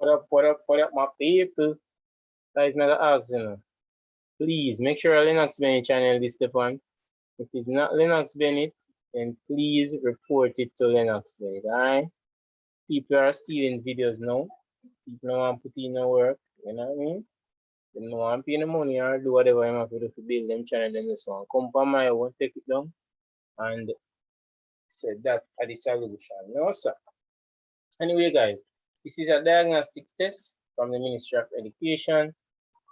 What up, my people? Guys, mega ask, you know. Please make sure Linux Bennett channel is the one. If it's not Linux Bennett, then please report it to Linux Bennett, alright? People are stealing videos now. People don't want to put in no work, you know what I mean? They don't want to pay the money or do whatever I'm have to do to build them channel, then this one. Come from my own, take it down, and say that at the solution. No, sir. Anyway, guys, this is a diagnostics test from the Ministry of Education.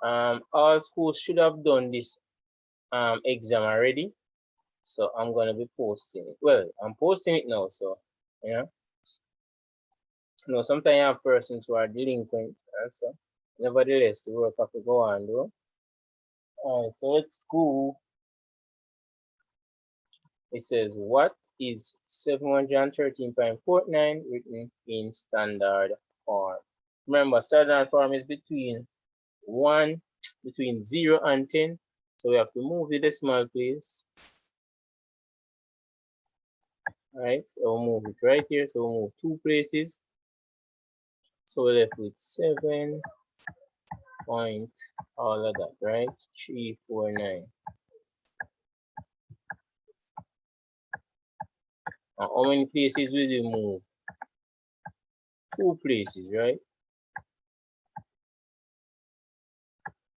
All schools should have done this exam already. So I'm gonna be posting it. Well, I'm posting it now, so yeah. You know, sometimes you have persons who are delinquent and so nevertheless the work have to go on though. Alright, so let's go. It says what is 713.49 written in standard form? Remember, standard form is between 0 and 10. So we have to move the decimal place. All right, so we'll move it right here. So we'll move 2 places. So we're left with 7 point, all of that, right? 349. Now, how many places will we move? 2 places, right?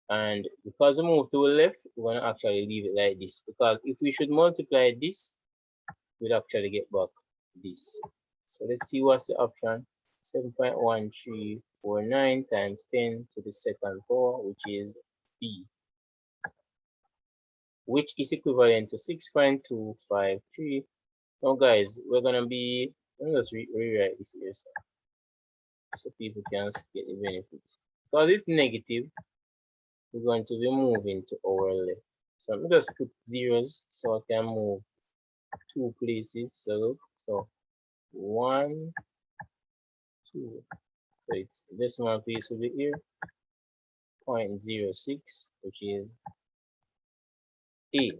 And because we move to the left, we're going to actually leave it like this. Because if we should multiply this, we'd actually get back this. So let's see what's the option. 7.1349 times 10 to the second power, which is B, which is equivalent to 6.253. Now, guys, we're gonna be, let me just rewrite this here so people can get the benefit. Because it's negative, we're going to be moving to our left. So let me just put zeros so I can move 2 places. So 1, 2. So it's decimal place will be here, 0.06, which is A.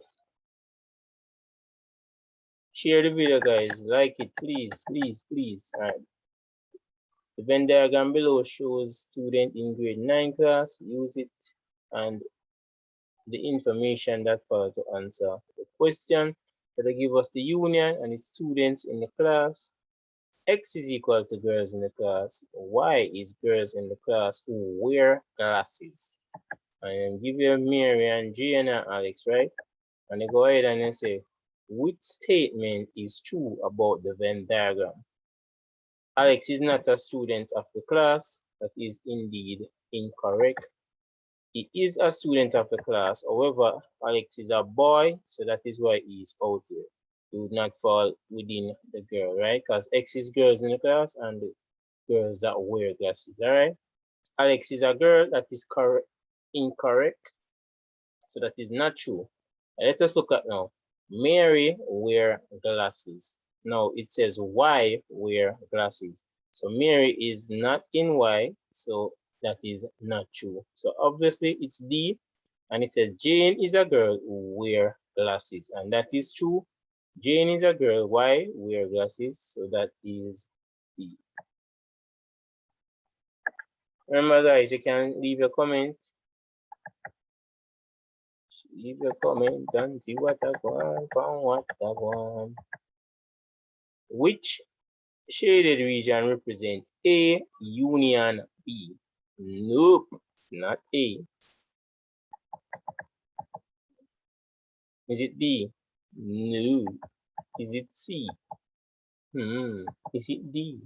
Share the video, guys. Like it, please, please, please. All right. The Venn diagram below shows student in grade 9 class. Use it and the information that follows to answer the question. So they give us the union and its students in the class. X is equal to girls in the class. Y is girls in the class who wear glasses. And give you Mary and Jane and Alex, right? And they go ahead and they say, which statement is true about the Venn diagram? Alex is not a student of the class. That is indeed incorrect. He is a student of the class. However, Alex is a boy, so that is why he is out here. He would not fall within the girl, right? Because X is girls in the class and the girls that wear glasses, all right? Alex is a girl, that is incorrect. So that is not true. Let's just look at now. Mary wear glasses. Now it says Y wear glasses. So Mary is not in Y, so that is not true. So obviously it's D, and it says Jane is a girl who wear glasses, and that is true. Jane is a girl, Y wear glasses, so that is D. Remember, guys, you can leave a comment. Leave a comment and see what I want. Which shaded region represent A union B? Nope, not A. Is it B? No. Is it C? Is it D?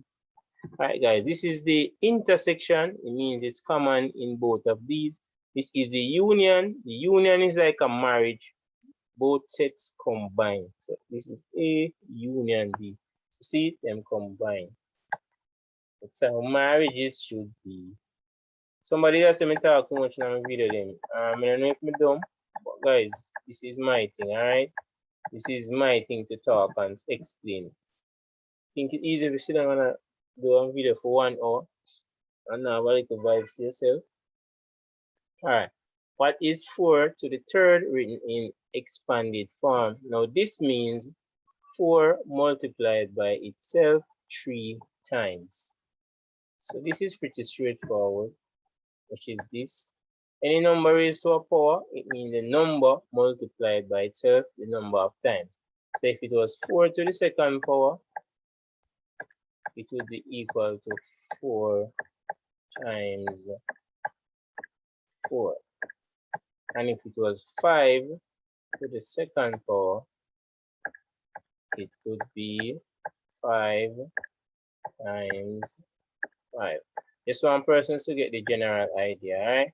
Alright, guys, this is the intersection. It means it's common in both of these. This is the union. The union is like a marriage. Both sets combine. So this is A union B. So see them combine. That's how marriages should be. Somebody else me talk too much in my video then. I don't know if I'm dumb, but guys, this is my thing, alright? This is my thing to talk and explain. Think it easy if you sit down and do a video for 1 hour and now have a little vibes to yourself. Alright. What is 4 to the third written in expanded form? Now this means 4 multiplied by itself 3 times. So this is pretty straightforward, which is this. Any number raised to a power, it means the number multiplied by itself the number of times. So if it was 4 to the second power, it would be equal to 4 times 4. And if it was 5 to the second power, it would be 5 times 5. Just one person to get the general idea, all right?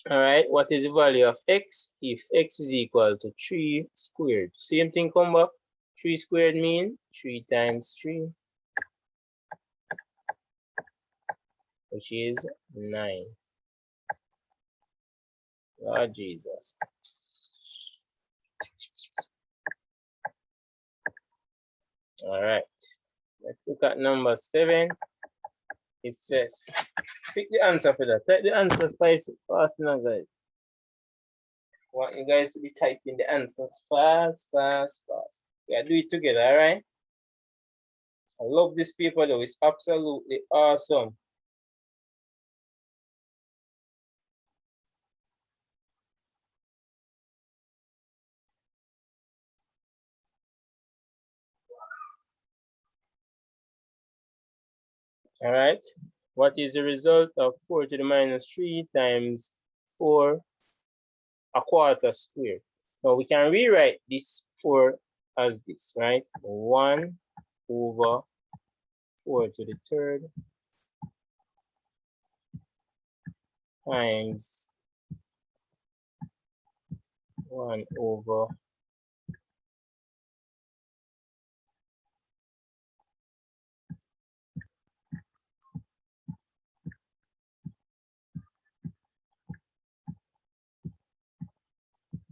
All right, what is the value of x if x is equal to 3 squared? Same thing come back. 3 squared mean 3 times 3, which is 9. Lord Jesus. All right, let's look at number 7. It says, pick the answer for that. Type the answer fast enough, guys. I want you guys to be typing the answers fast. Yeah, do it together, all right? I love this paper though. It's absolutely awesome. All right. What is the result of 4 to the minus 3 times 4 a quarter squared? So we can rewrite this 4 as this, right? 1 over 4 to the third times 1 over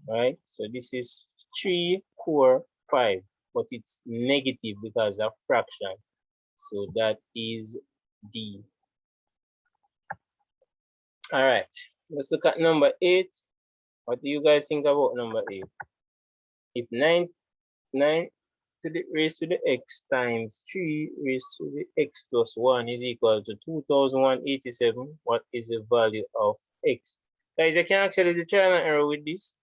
right? So this is 3, 4, 5, but it's negative because of fraction. So that is D. All right, let's look at number 8. What do you guys think about number 8? If 9 to the raised to the x times 3 raised to the x plus 1 is equal to 2187, what is the value of x? Guys, I can actually do trial and error with this.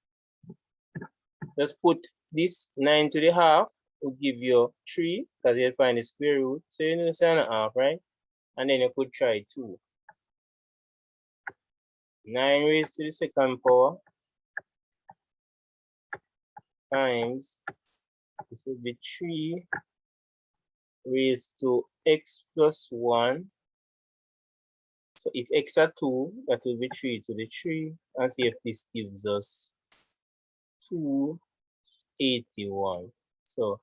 Just put this 9 to the half will give you 3 because you'll find the square root. So you know 7.5, right? And then you could try 2. 9 raised to the second power times, this will be 3 raised to x plus 1. So if x are 2, that will be 3 to the 3. And see if this gives us 281. So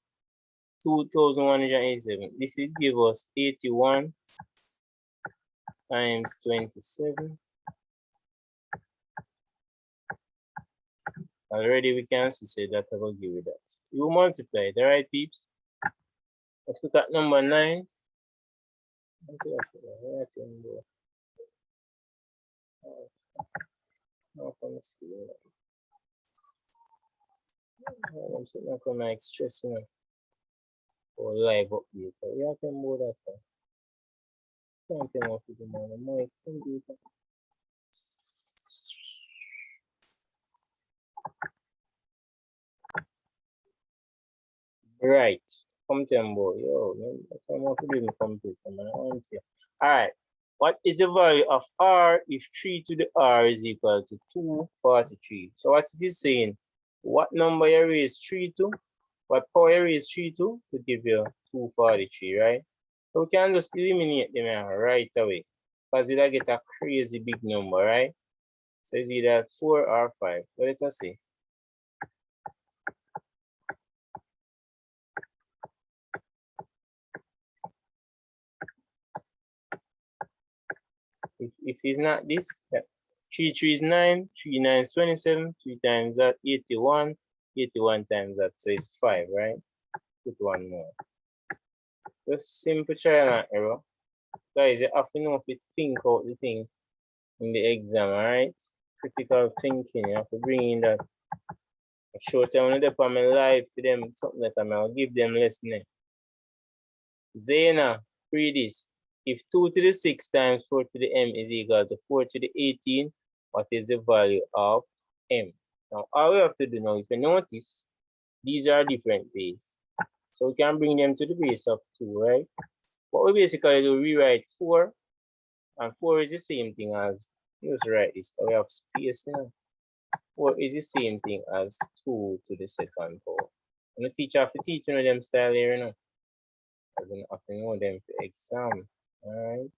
2187. This is give us 81 times 27. Already we can see that I will give you that. You multiply it, all right, peeps? Let's look at number 9. I'm not gonna stress or live update. You have to move that. Can't tell what to do, man. My computer. Right. Come tembo. Yo, man. I'm not to do my computer, man. All right. What is the value of r if 3 to the r is equal to 243? So what it is saying, what number you raise 3 to? What power you raise 3 to give you 243, right? So we can just eliminate them right away because it'll get a crazy big number, right? So it's either 4 or 5. So let us see. If it's not this, 3 3 is 9, 3 9 is 27, 3 times that 81, 81 times that, so it's 5, right? Put one more. Just simple trial and error. Guys, you have to know if you think out the thing in the exam, alright? Critical thinking, you have to bring in that. I show them when I'm live for them, something that I'll give them lesson. Zena, read this. if 2 to the 6 times 4 to the m is equal to 4 to the 18, what is the value of m? Now, all we have to do now, if you notice, these are different base. So we can bring them to the base of 2, right? What we basically do, rewrite 4, and 4 is the same thing as, let's write this, so we have space now. 4 is the same thing as 2 to the second power. And the teacher have to teach you know them style here, you know. I don't have to know them for exam. Alright.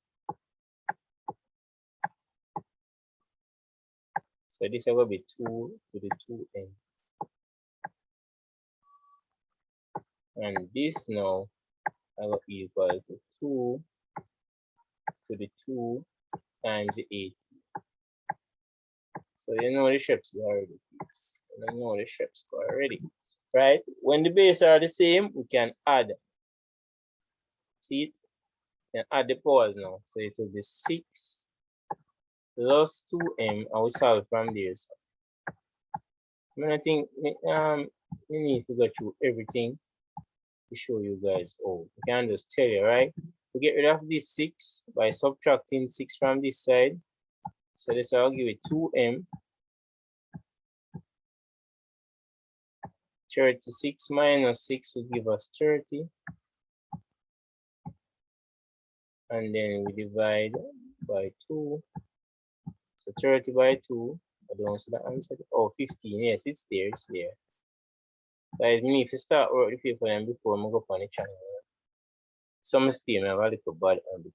So this is going to be 2 to the 2n. And this now will equal to 2 to the 2 times 8. So you know the shapes already. You know the shapes already. Right? When the base are the same, we can add. See it? We can add the powers now. So it will be 6 plus 2m, and we solve from there. So I think we need to go through everything to show you guys. Oh, we can just tell you, right? We get rid of this 6 by subtracting 6 from this side. So this I'll give it 2m. 36 minus 6 will give us 30. And then we divide by 2. So 30 by 2. I don't see the answer. Oh, 15. Yes, it's there. It's there. Guys, me if you start work the paper and before I go on the channel. Some mistake, I have a little bad habit.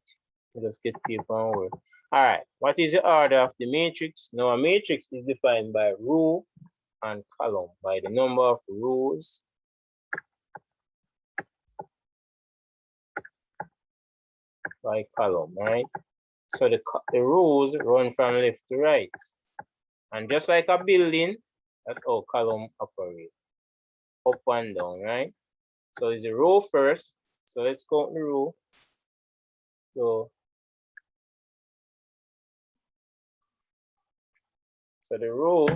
Just get paper and work. Alright, what is the order of the matrix? Now a matrix is defined by row and column, by the number of rows by column, right? So the rows run from left to right. And just like a building, that's how column operates. Up and down, right? So it's a row first. So let's count the row. So the row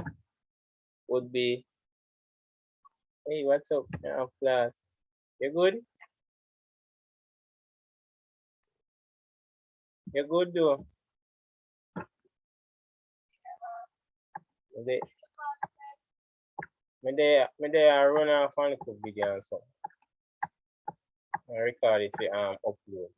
would be, hey, what's up, class? You good? You good though? Me they are run off on the video and so I record it to upload.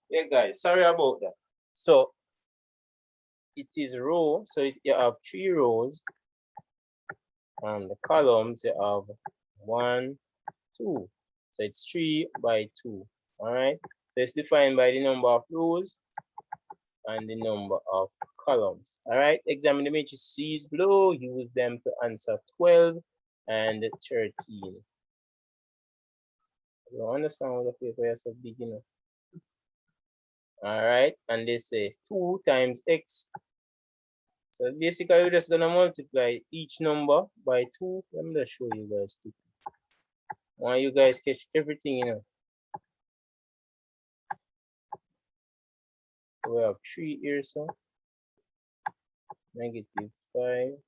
Yeah, guys, sorry about that. So it is row, so you have 3 rows, and the columns you have 1, 2. So it's 3 by 2. All right. So it's defined by the number of rows and the number of columns. All right. Examine the matrices below. Use them to answer 12 and 13. I don't understand what the paper is so big, you know. All right. And they say 2 times x. So basically, we're just gonna multiply each number by 2. Let me just show you guys quickly. want you guys catch everything, you know. We have 3 here, so -5,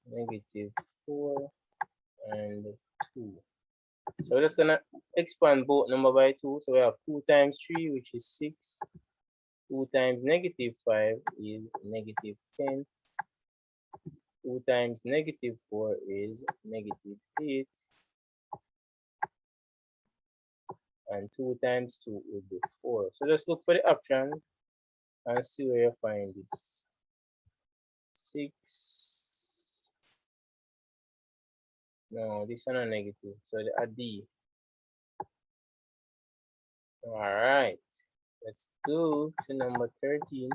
-4, and 2. So we're just gonna expand both number by 2. So we have 2 times 3, which is 6. 2 times -5 is -10. 2 times -4 is -8. And 2 times 2 will be 4. So just look for the option and see where you find this. 6. No, this is not negative. So the D. All right. Let's go to number 13.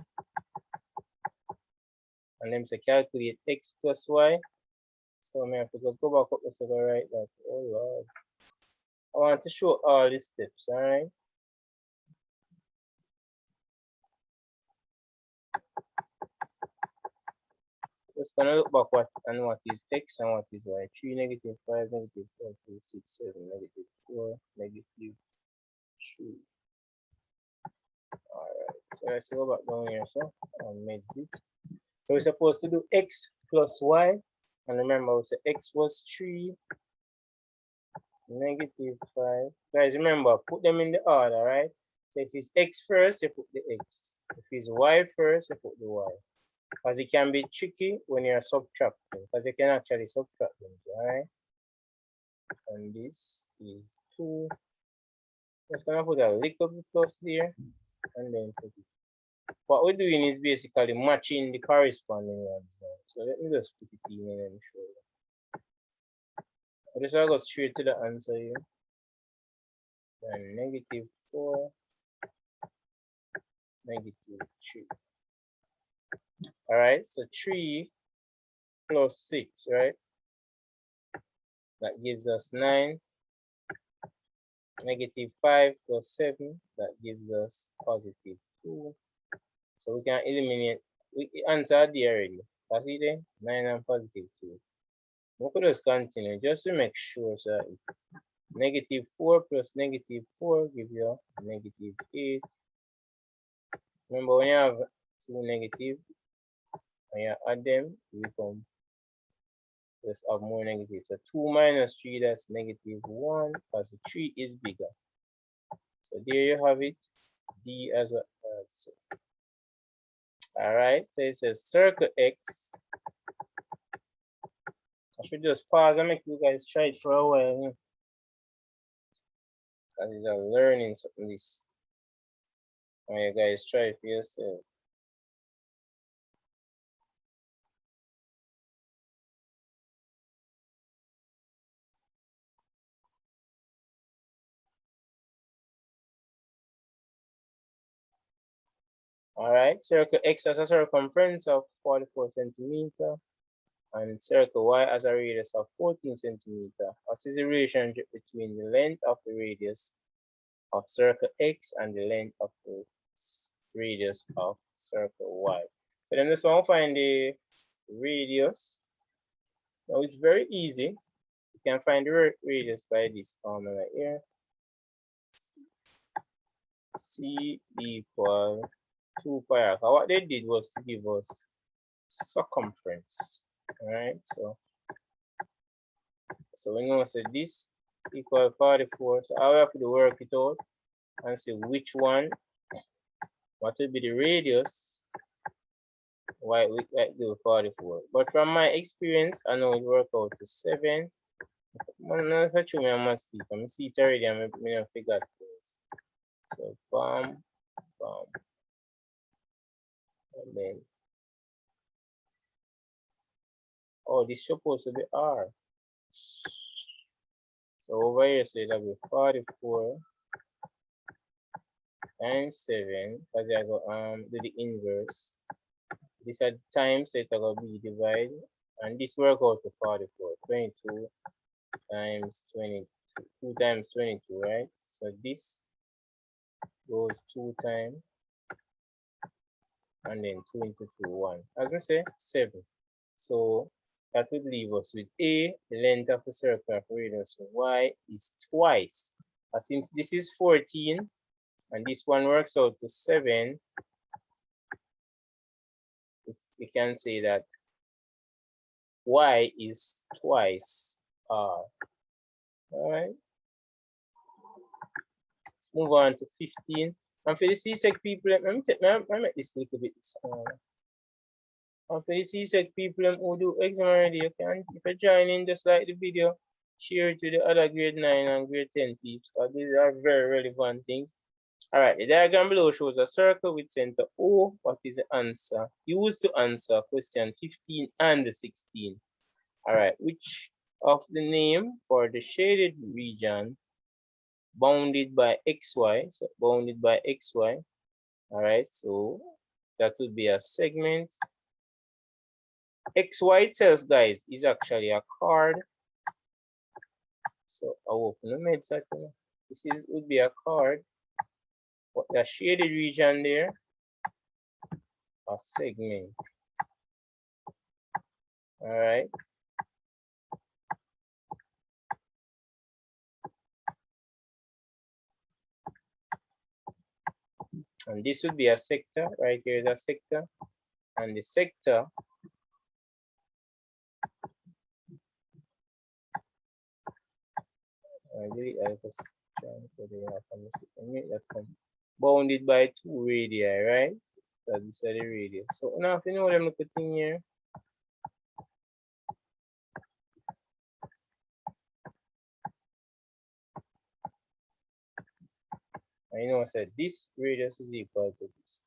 And then say calculate x plus y. So I have to go back up to the right that. Oh Lord. I want to show all the steps, all right? Just gonna look back what is x and what is y. 3, -5, -4, 2, 6, 7, -4, -3. Alright, so let's go back down here, so and made it. So we're supposed to do x plus y. And remember we said x was 3, -5. Guys, remember, put them in the order, right? So if it's x first, you put the x. If it's y first, you put the y. Because it can be tricky when you're subtracting, because you can actually subtract them, right? And this is 2. Just gonna put a little bit plus there, and then put it. What we're doing is basically matching the corresponding ones now. So let me just put it in and let me show you. I just go straight to the answer here. Then -4, -3. Alright, so 3 plus 6, right? That gives us 9. -5 plus 7, that gives us +2. So we can eliminate, we answered there already. That's it then, 9 and +2. We could just continue just to make sure. So -4 plus -4 gives you -8. Remember, when you have 2 negative, when you add them, you become just have more negative. So 2 minus 3, that's -1, because the 3 is bigger. So there you have it, D as well. All right, so it says circle X. I should just pause and make you guys try it for a while. Because it's a learning something this. When you guys try it for yourself. All right, circle X has a circumference of 44 centimeter. And circle Y has a radius of 14 centimeter. What is the relationship between the length of the radius of circle X and the length of the radius of circle Y? So then this one, find the radius. Now it's very easy. You can find the radius by this formula here. C equal 2 pi r. What they did was to give us circumference. All right, so we're gonna say this equal 44. So I will have to work it out and see which one, what will be the radius, why we do 44. But from my experience, I know it work out to 7. I'm not sure me I must see. I'm see it already. I'm gonna figure things. So bam, bam, and then oh, this supposed to be R. So over here, say that will be 44 times 7, because I go do the inverse. This at times, so it will be divided, and this work out to 44. 22 times 22, 2 times 22, right? So this goes 2 times, and then 2 into 2, 1. As we say, 7. So That would leave us with A, the length of the circle of radius of y is twice. Since this is 14, and this one works out to 7, we can say that y is twice r. All right. Let's move on to 15. And for the CSEC people, let me make this a little bit smaller. And for the CSEC people who do exam already, you can, if you join in, just like the video, share it to the other grade 9 and grade 10 peeps. These are very relevant things. All right, the diagram below shows a circle with center O. What is the answer? Used to answer question 15 and 16. All right, which of the name for the shaded region bounded by XY? So bounded by XY. All right, so that would be a segment. XY itself, guys, is actually a chord. So I'll open the med section. This would be a chord. What the shaded region there? A segment. All right. And this would be a sector. Right here is a sector. And the sector bounded by 2 radii, right? So this is the radius. So now if you know them, look at in here. I know I said this radius is equal to this.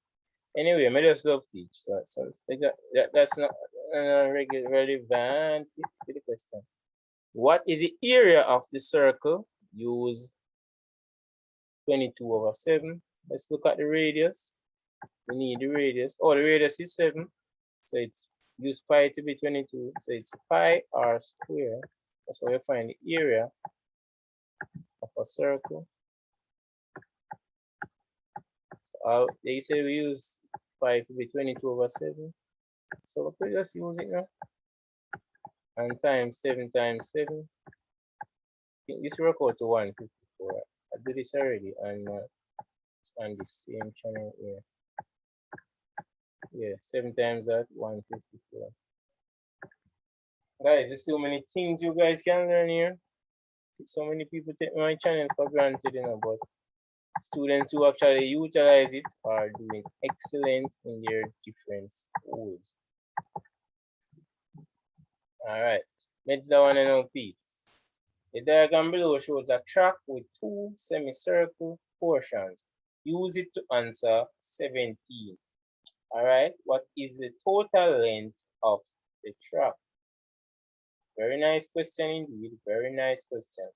Anyway, I just love teach. So that's not relevant to the question. What is the area of the circle? Use 22/7. Let's look at the radius. We need the radius. Oh, the radius is 7. So it's use pi to be 22. So it's pi r squared. That's why you find the area of a circle. So they say we use pi to be 22/7. So we just use it now. And times 7 times 7. This work out to 154. I did this already and it's on the same channel here. Yeah, 7 times that, 154. Guys, there's so many things you guys can learn here. So many people take my channel for granted, you know, but students who actually utilize it are doing excellent in their different schools. All right, let's the one and all peeps. The diagram below shows a track with 2 semicircle portions. Use it to answer 17. All right, what is the total length of the track? Very nice question indeed, very nice question.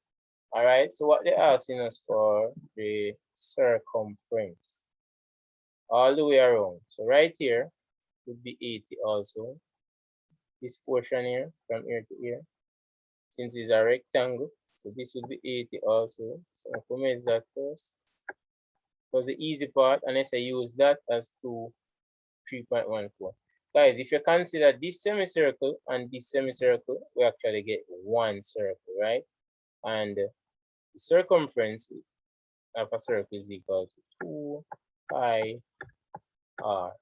All right, so what they're asking us for the circumference all the way around. So right here would be 80 also. This portion here from here to here, since it's a rectangle, so this would be 80 also. So I'm going to make that first. Was the easy part, unless I use that as 3.14. Guys, if you consider this semicircle and this semicircle, we actually get one circle, right? And the circumference of a circle is equal to 2 pi r.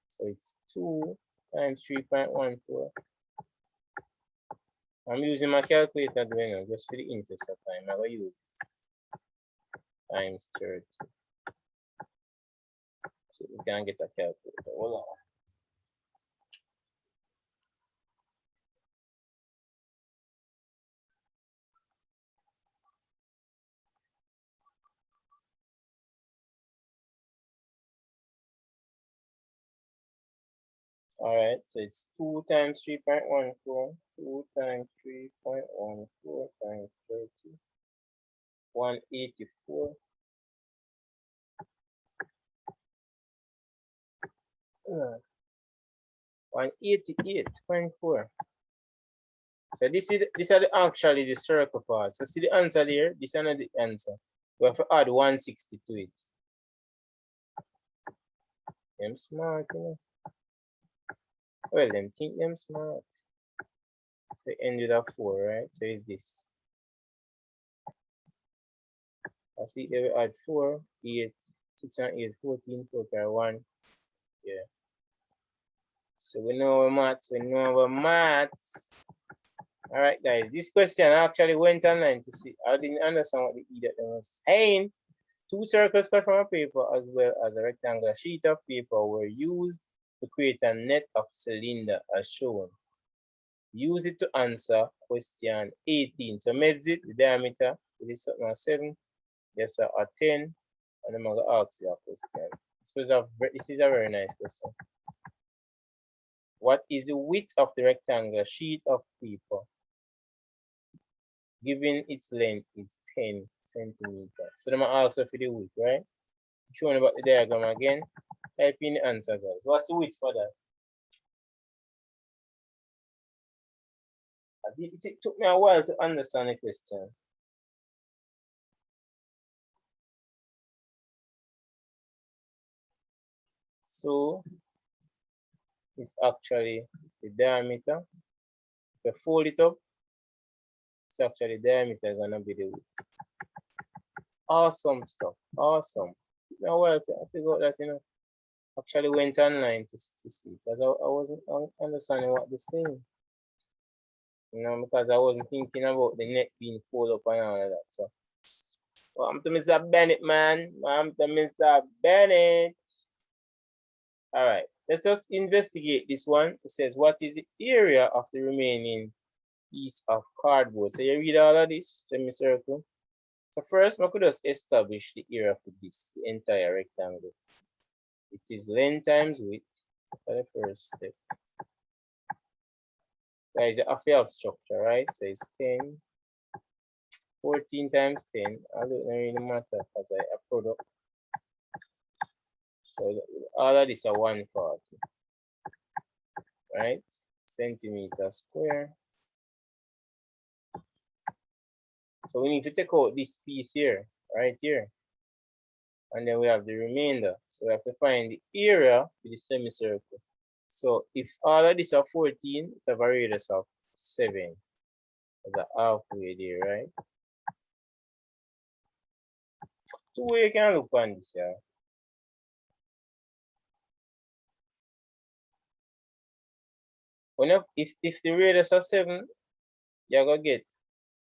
So it's 2 times 3.14. I'm using my calculator doing it just for the interest of time. I will use it times 30. So we can get a calculator. Hold on. All right, so it's 2 times 3.14, 2 times 3.14 times 30, 184. 188.4. So these are actually the circle part. So see the answer there? This is not the answer. We have to add 160 to it. Them smart, you know. Well, them think them smart. So it ends with a 4, right? So it's this. I see there we add 4, 8, 6 and 8, 14, 4 by 1. Yeah. So we know our maths, Alright guys, this question I actually went online to see. I didn't understand what the idiot was saying. Two circles cut from a paper as well as a rectangular sheet of paper were used to create a net of cylinder as shown. Use it to answer question 18. So measure it, the diameter, it is something like 7, yes sir, or 10, and I'm going to ask you a question. This is a very nice question. What is the width of the rectangular sheet of paper? Given its length is 10 centimeters. So I'm going to ask you for the width, right? Showing about the diagram again. Type in the answer, guys. What's the width for that? It took me a while to understand the question. So it's actually the diameter. If you fold it up, it's actually the diameter gonna be the width. Awesome stuff. Awesome. Took me a while to figure out that, you know. Actually went online to see because I wasn't understanding what they're saying. You know, because I wasn't thinking about the neck being folded up and all of that. So, welcome to Mr. Bennett, man. Welcome to Mr. Bennett. All right, let's just investigate this one. It says, what is the area of the remaining piece of cardboard? So you read all of this, semicircle. So first, we could just establish the area for this, the entire rectangle. It is length times width. That's the first step. There is a half structure, right? So it's 10, 14 times 10. I don't really matter because I a product. So all of this are 140, right? Centimeter square. So we need to take out this piece here, right here. And then we have the remainder. So we have to find the area for the semicircle. So if all of this are 14, it have a radius of 7. That's a halfway there, right? Two way you can look on this here. If the radius are 7, you're gonna get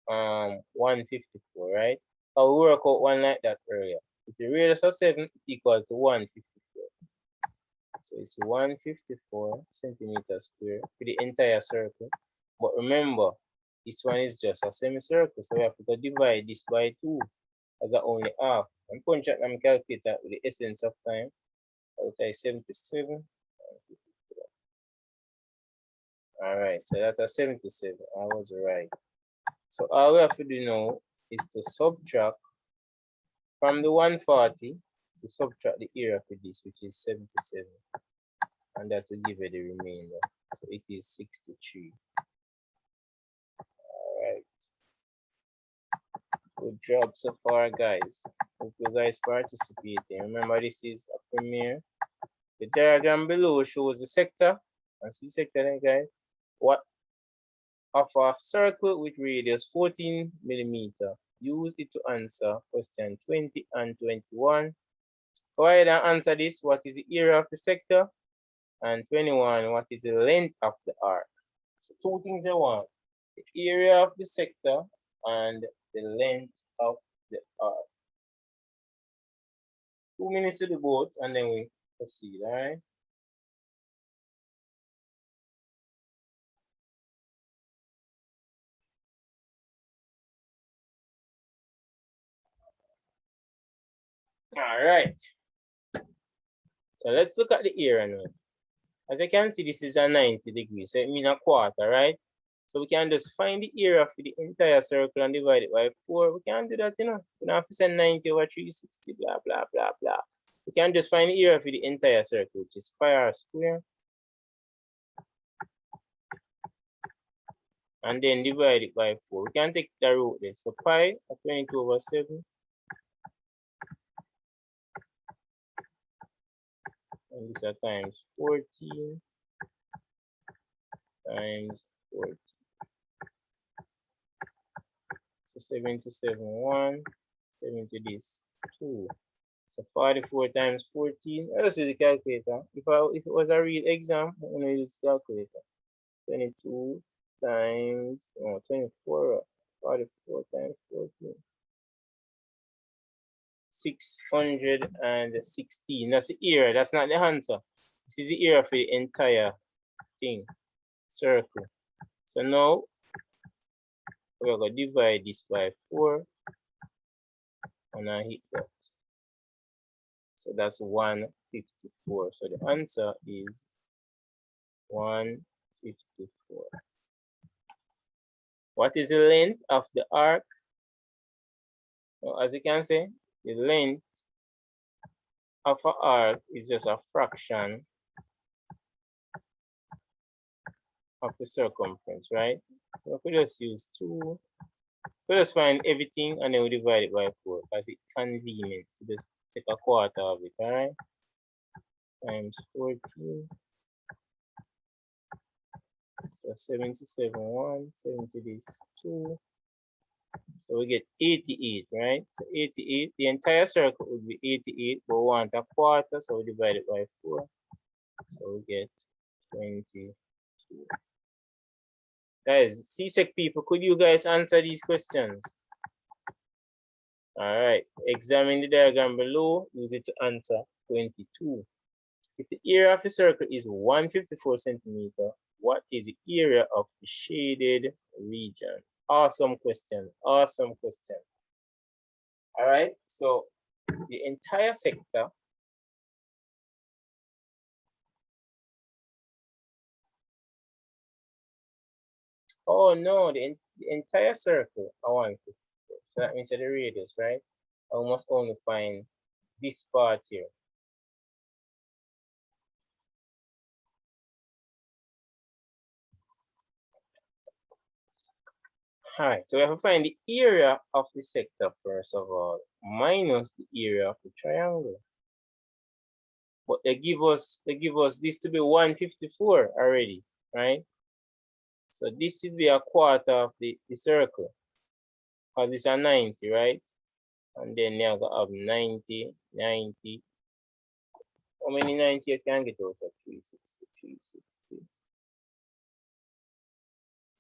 154, right? I'll work out one like that earlier. If the radius of 7 is equal to 154. So it's 154 centimeters square for the entire circle. But remember, this one is just a semicircle, so we have to divide this by 2 as a only half. And punch out my calculator with the essence of time. I'll try 77. Alright, so that's 77. I was right. So all we have to do now is to subtract from the 140, to subtract the area for this, which is 77. And that will give you the remainder. So it is 63. Alright. Good job so far, guys. Hope you guys participating. Remember, this is a premiere. The diagram below shows the sector. And see sector there, guys. What of a circle with radius 14 millimeter. Use it to answer question 20 and 21. Go ahead and answer this. What is the area of the sector? And 21, what is the length of the arc? So two things I want. The area of the sector and the length of the arc. 2 minutes to do both and then we proceed, all right? All right. So let's look at the area now. As you can see, this is a 90 degrees, so it means a quarter, right? So we can just find the area for the entire circle and divide it by 4. We can do that, you know. We don't have to send 90 over 360, blah, blah, blah, blah. We can just find the area for the entire circle, which is pi r square. And then divide it by 4. We can take the root there. So pi at 22 over 7. And this is times 14 times 14. 77, 1, 70 this, 2. So 44 times 14. Let's use the calculator. If it was a real exam, I'm gonna use the calculator. 22 times 24. 44 times 14. 616. That's the area. That's not the answer. This is the area for the entire thing, circle. So now we're going to divide this by 4 and I hit that. So that's 154. So the answer is 154. What is the length of the arc? Well, as you can see, the length of an arc is just a fraction of the circumference, right? So we just use 2. We just find everything and then we divide it by 4 because it's convenient to just take a quarter of it, all right? Times 14. So 77, 1, 70 this 2. So we get 88, right? So 88, the entire circle would be 88, but we want a quarter, so we divide it by 4. So we get 22. Guys, CSEC people, could you guys answer these questions? All right, examine the diagram below, use it to answer 22. If the area of the circle is 154 centimeter, what is the area of the shaded region? Awesome question, awesome question. All right, so the entire sector oh no, the entire circle I want to. So that means that the radius, right? I must only find this part here. All right, so we have to find the area of the sector first of all, minus the area of the triangle. But they give us this to be 154 already, right? So this should be a quarter of the circle, because it's a 90, right? And then now I have 90, 90. How many 90 you can get out of 360, 360?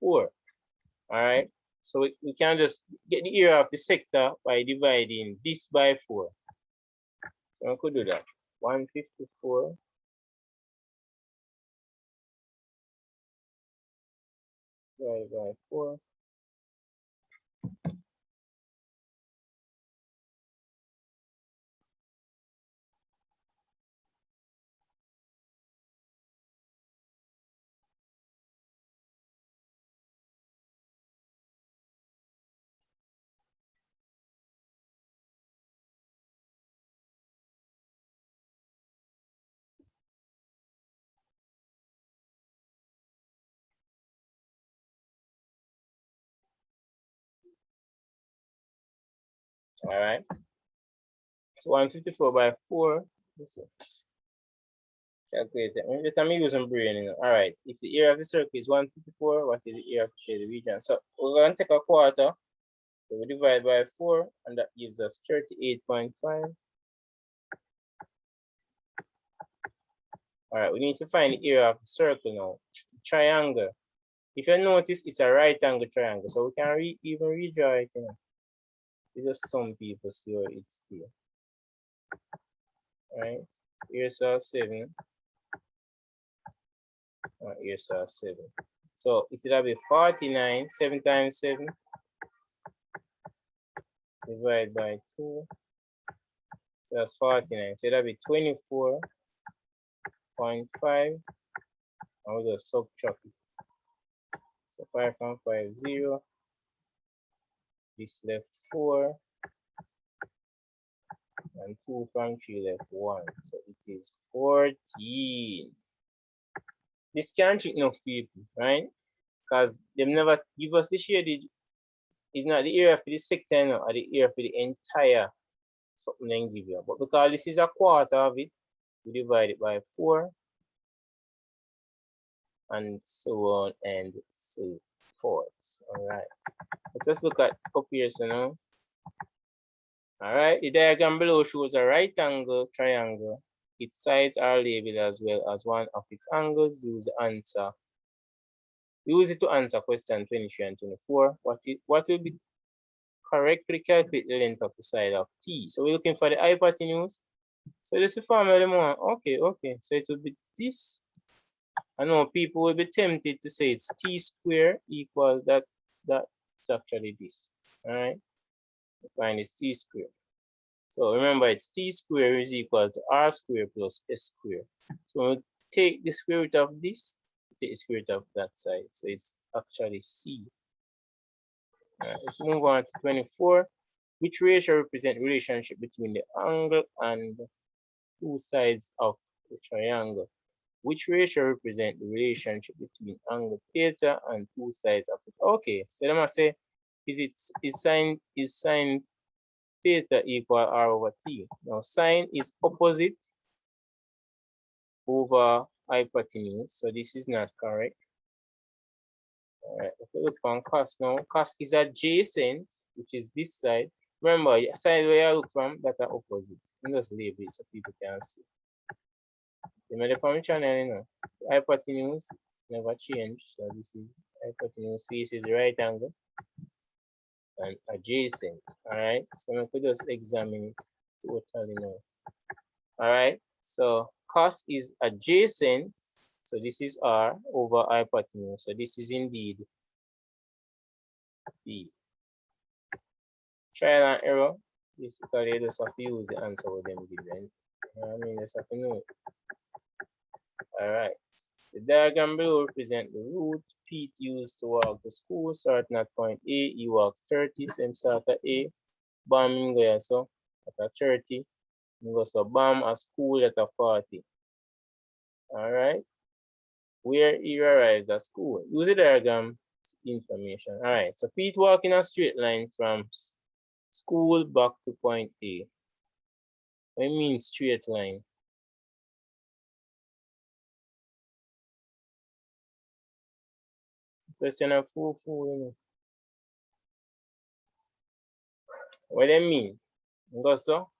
4. All right. So we can just get the area of the sector by dividing this by 4. So I could do that. 154 divided by 4. All right. So 154 by 4. Calculate it. Every time I'm using brain, you know. All right. If the area of the circle is 154, what is the area of the shaded region? So we're going to take a quarter. So we divide by 4, and that gives us 38.5. All right. We need to find the area of the circle now. Triangle. If you notice, it's a right angle triangle. So we can even redraw it. You know. It's just some people see how it's there. All right. Here's our 7. Here's our 7. So it will be 49. 7 times 7 divided by 2. So that's 49. So that'll be 24.5. And we'll just subtract it. So 5 from 5, 0. This left 4. And 2 from 3 left 1. So it is 14. This can't trick enough people, right? Because they never give us the shaded. It's not the area for the sector, no, or the area for the entire something they give you. But because this is a quarter of it, we divide it by 4. And so on and so fourths. All right. Let's just look at up here, so now. All right. The diagram below shows a right angle triangle. Its sides are labeled as well as one of its angles. Use it to answer question 23 and 24. What will be correctly calculate the length of the side of T? So we're looking for the hypotenuse. So this is the formula. Okay. So it will be this. I know people will be tempted to say it's T squared equals that. That's actually this. All right. Find it's T squared. So remember, it's T squared is equal to R squared plus S squared. So we'll take the square root of this, take the square root of that side. So it's actually C. Let's move on to 24. Which ratio represents the relationship between the angle and two sides of the triangle? Which ratio represents the relationship between angle theta and two sides of it? Okay, so let me say, is sine theta equal R over T? Now sine is opposite over hypotenuse, so this is not correct. All right, if we look on cos now, cos is adjacent, which is this side. Remember, side where you look from that are opposite. You just label it so people can see. You made the channel, you know. Hypotenuse never change, so this is hypotenuse. This is right angle and adjacent. All right, so we could just examine it totally now. All right, so cos is adjacent, so this is R over hypotenuse. So this is indeed B. Trial and error. Basically, you just have to use the answer with them given. I mean, just have to know it. All right. The diagram below represents the route Pete used to walk to school. Starting at point A, he walks 30. So him start at A. Bam, go so at a 30. Go so bam at school at a 40. All right. Where he arrives at school. Use the diagram information. All right. So Pete walk in a straight line from school back to point A. What means straight line? Question of full, you know. What do you mean? Go so.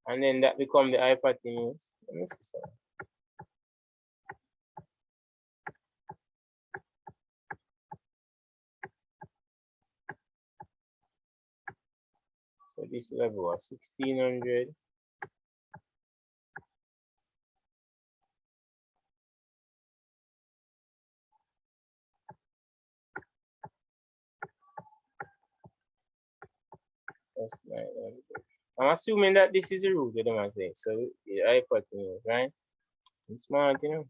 And then that become the hypotenuse. Let me see some. So this level was 1600. That's 900. I'm assuming that this is the root of them say. So the hypotenuse, right? It's smart, you know.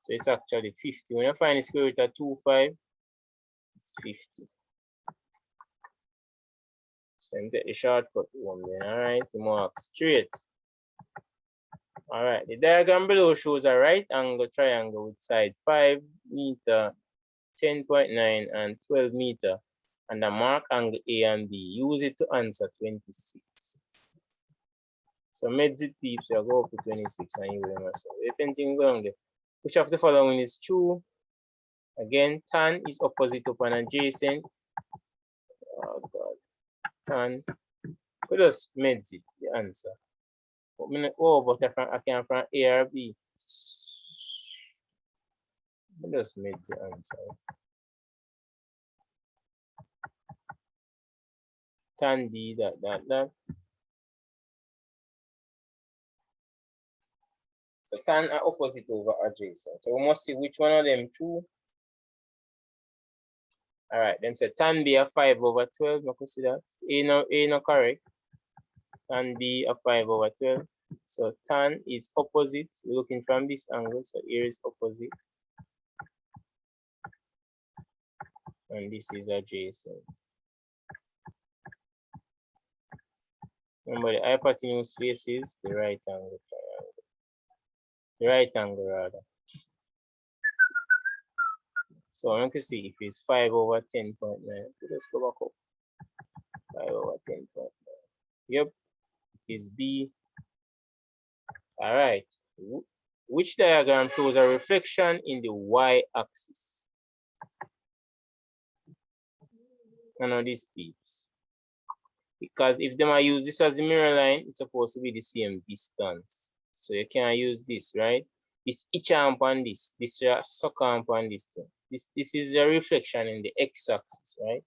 So it's actually 50. When you find the square root of 25, it's 50. So you get the shortcut one then, all right? You mark straight. All right, the diagram below shows a right angle triangle with side 5 meter, 10.9 and 12 meter, and a mark angle A and B. Use it to answer 26. So medzit peeps, you go up to 26 and you will answer. If anything wrong there, which of the following is true? Again, tan is opposite upon adjacent. Oh God, tan. We just medzit the answer. But I can from A or B. We just made the answers. Tan B, that. So tan are opposite over adjacent. So we must see which one of them true. All right, them say tan B a 5 over 12. I can see that. A no correct. Tan B a 5 over 12. So tan is opposite. We're looking from this angle. So here is opposite. And this is adjacent. Remember, the hypotenuse faces the right angle triangle. The right angle rather. So I can see if it's 5 over 10.9. Let's go back up. 5 over 10.9. Yep, it is B. All right. Which diagram shows a reflection in the y-axis? None of these peeps. Because if them I use this as the mirror line, it's supposed to be the same distance. So you can't use this, right? This itch on this. This suck on this too. This is a reflection in the x-axis, right?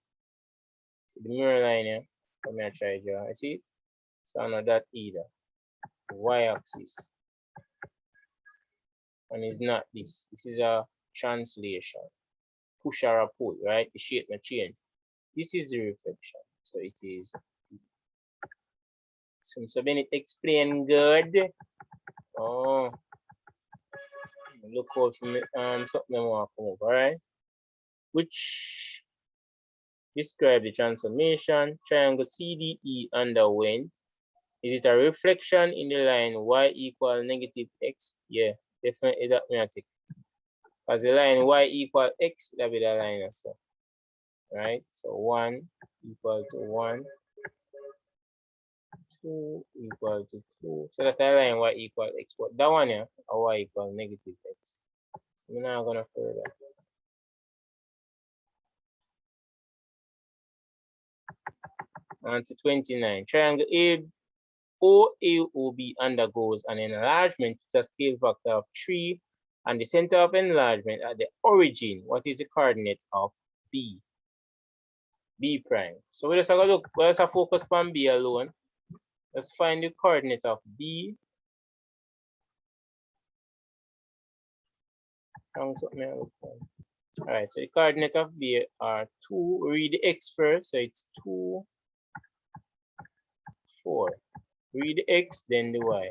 So the mirror line here, let me try to draw. I see it? So not that either. The y-axis. And it's not this. This is a translation. Push or a pull, right? The shape may change. This is the reflection. So it is. So Bennett explain good. Oh, look out for me. Something more come up, alright? Which describe the transformation triangle CDE underwent. Is it a reflection in the line y equal negative x? Yeah, definitely that may take. As the line y equal x, that be the line also. Right? So 1 equal to 1. 2 equal to 2. So that's the line y equal x. But that one here, a y equal negative x. So we're not gonna further. On to 29. Triangle OAOB undergoes an enlargement to a scale factor of 3 and the center of enlargement at the origin. What is the coordinate of B? B prime. So we just have a look, we just have focus on B alone. Let's find the coordinate of B. All right, so the coordinate of B are 2. Read the x first, so it's 2, 4. Read the x, then the y.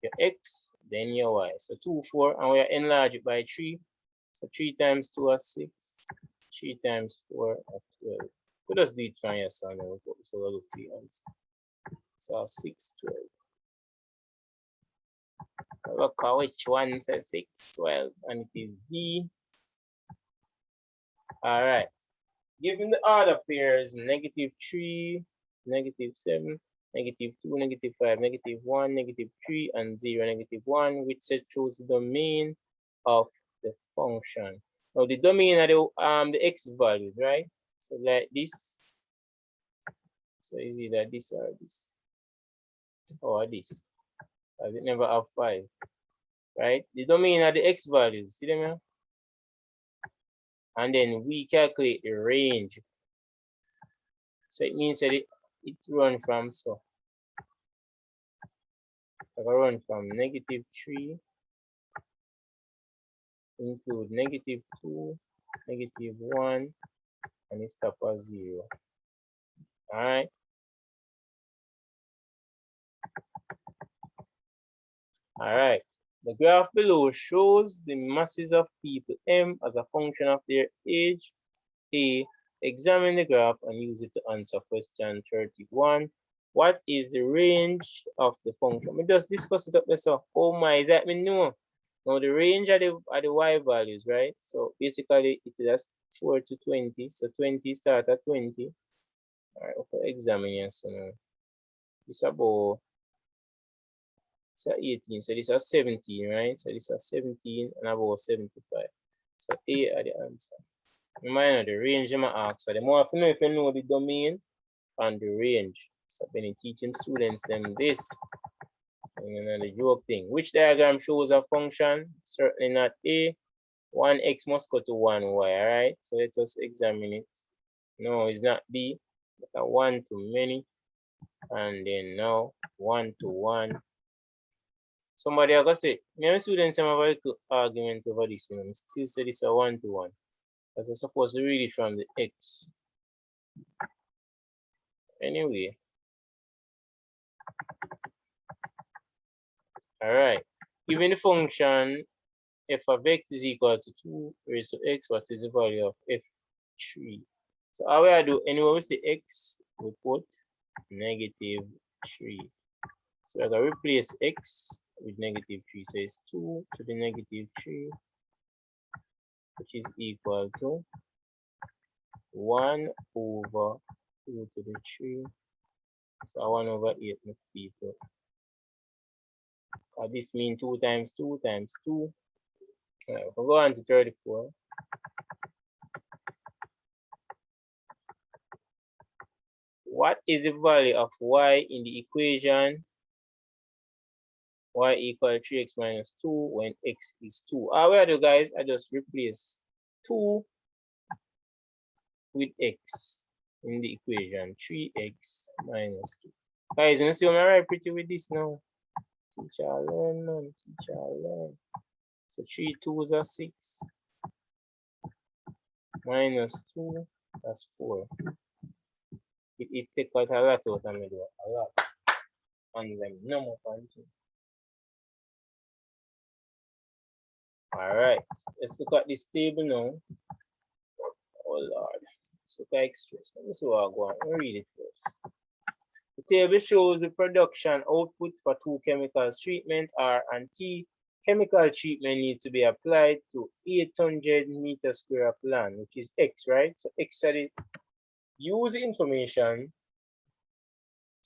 Your x, then your y. So 2, 4, and we are enlarge it by 3. So 3 times 2 are 6. 3 times 4 are 12. Put us the triangle, so we'll look for the answer. So 6, 12. Look how which one says 6, 12, and it is B. All right. Given the order pairs negative 3, negative 7, negative 2, negative 5, negative 1, negative 3, and 0, negative 1, which shows the domain of the function. Now the domain are the x values, right? So like this. So is either this or this, or this. As it never have 5, right? The domain are the x values. See them here? And then we calculate the range. So it means that it runs from so. I run from negative 3, include negative 2, negative 1, and it stop at 0. Alright. Alright. The graph below shows the masses of people M as a function of their age. A. Examine the graph and use it to answer question 31. What is the range of the function? We just discuss it up there. So, oh my, that me know. Now the range are the y values, right? So basically it is 4 to 20. So 20 start at 20. All right, okay, examine here. So now this is about 18. So this is 17, right? So this is 17 and about 75. So A are the answer. Remember the range you might ask for. The more if you know the domain and the range. So when you teaching students them this. And the joke thing. Which diagram shows a function? Certainly not A. 1x must go to 1y, alright? So let us examine it. No, it's not B. But a 1 to many. And then now 1 to 1. Somebody are gonna say, many students have a little argument over this. You know, still say this is a 1 to 1. Because I'm supposed to read it from the x. Anyway. Alright. Given the function f of x is equal to 2 raised to x, what is the value of f3? So how I do, anyway, we say x, we put negative 3. So I gotta replace x with negative 3. So it's 2 to the negative 3, which is equal to 1 over 2 to the 3. So 1 over 8 people. This means 2 times 2 times 2. We'll go on to 34. What is the value of y in the equation y equal 3x minus 2 when x is 2? What I do, guys, I just replace 2 with x in the equation 3x minus 2. Guys, you see what I write pretty with this now? Teacher learn, none, teacher learn. So 3 2s are 6 minus 2, that's 4. It take quite a lot out of me, though. A lot. And then no more punching. Alright, let's look at this table now. Oh Lord. Let's look at extras. Let me see what I go on. Let me read it first. The table shows the production output for two chemicals. Treatment R and T. Chemical treatment needs to be applied to 800 meters square of land, which is X, right? So X are the use the information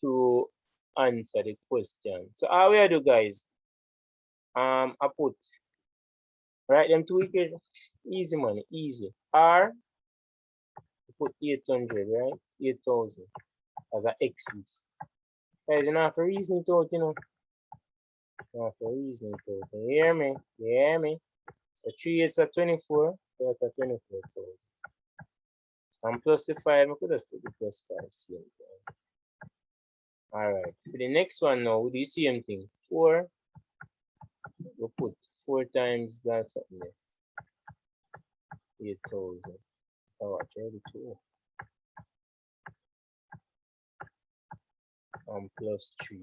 to answer the question. So how we do, guys? I put write them two equations. Easy money, easy. R put 800, right? 8,000 as an X's. Guys, you know for reason it out, you know. Not for reason it out. You hear me? You hear me? So 3 is at 24, so that's 24,000. And plus the 5, I could just put the plus 5 same thing. Alright, for the next one now, we do the same thing. 4, we'll put 4 times that something there. 8,000. Oh, 32. And plus 3.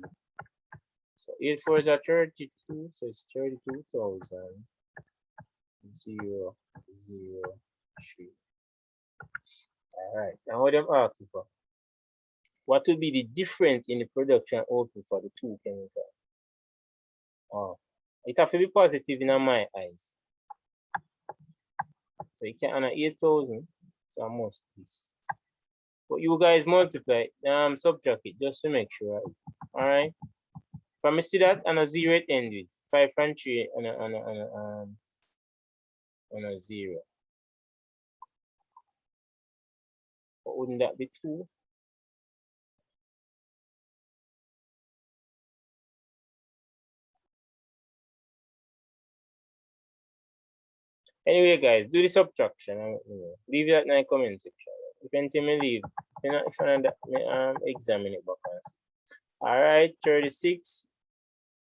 So 8 4s are 32, so it's 32,000. 0, 0, 3. Alright, now what I'm asking for? What will be the difference in the production output for the two chemicals? Oh, it have to be positive in my eyes. So you can honor 8,000, so I must this. But you guys multiply, subtract it just to make sure. Alright. If I see that and a 0 it end with 5 and 3 and a 0. But wouldn't that be 2? Anyway, guys, do the subtraction. Leave that in the comment section. If anything, me leave. If not, examine it back. All right, 36.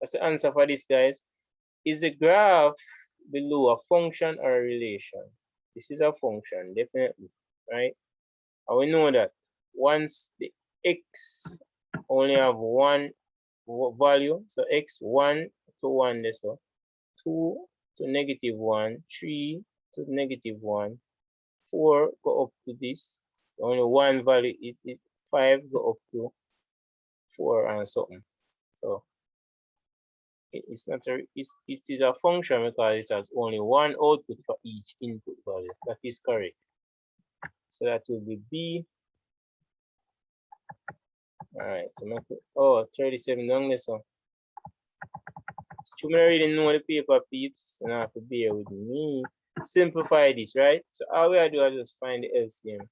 That's the answer for this, guys. Is the graph below a function or a relation? This is a function, definitely, right? And we know that once the x only have one value, so x 1 to 1, so 2 to -1, 3 to -1, 4 go up to this. Only one value is it, 5 go up to 4 and something. So it's not a it is a function because it has only one output for each input value. That is correct. So that will be B. All right, so 37 down there. So you may already know the paper, peeps, and I have to bear with me. Simplify this, right? So all we do is just find the LCM.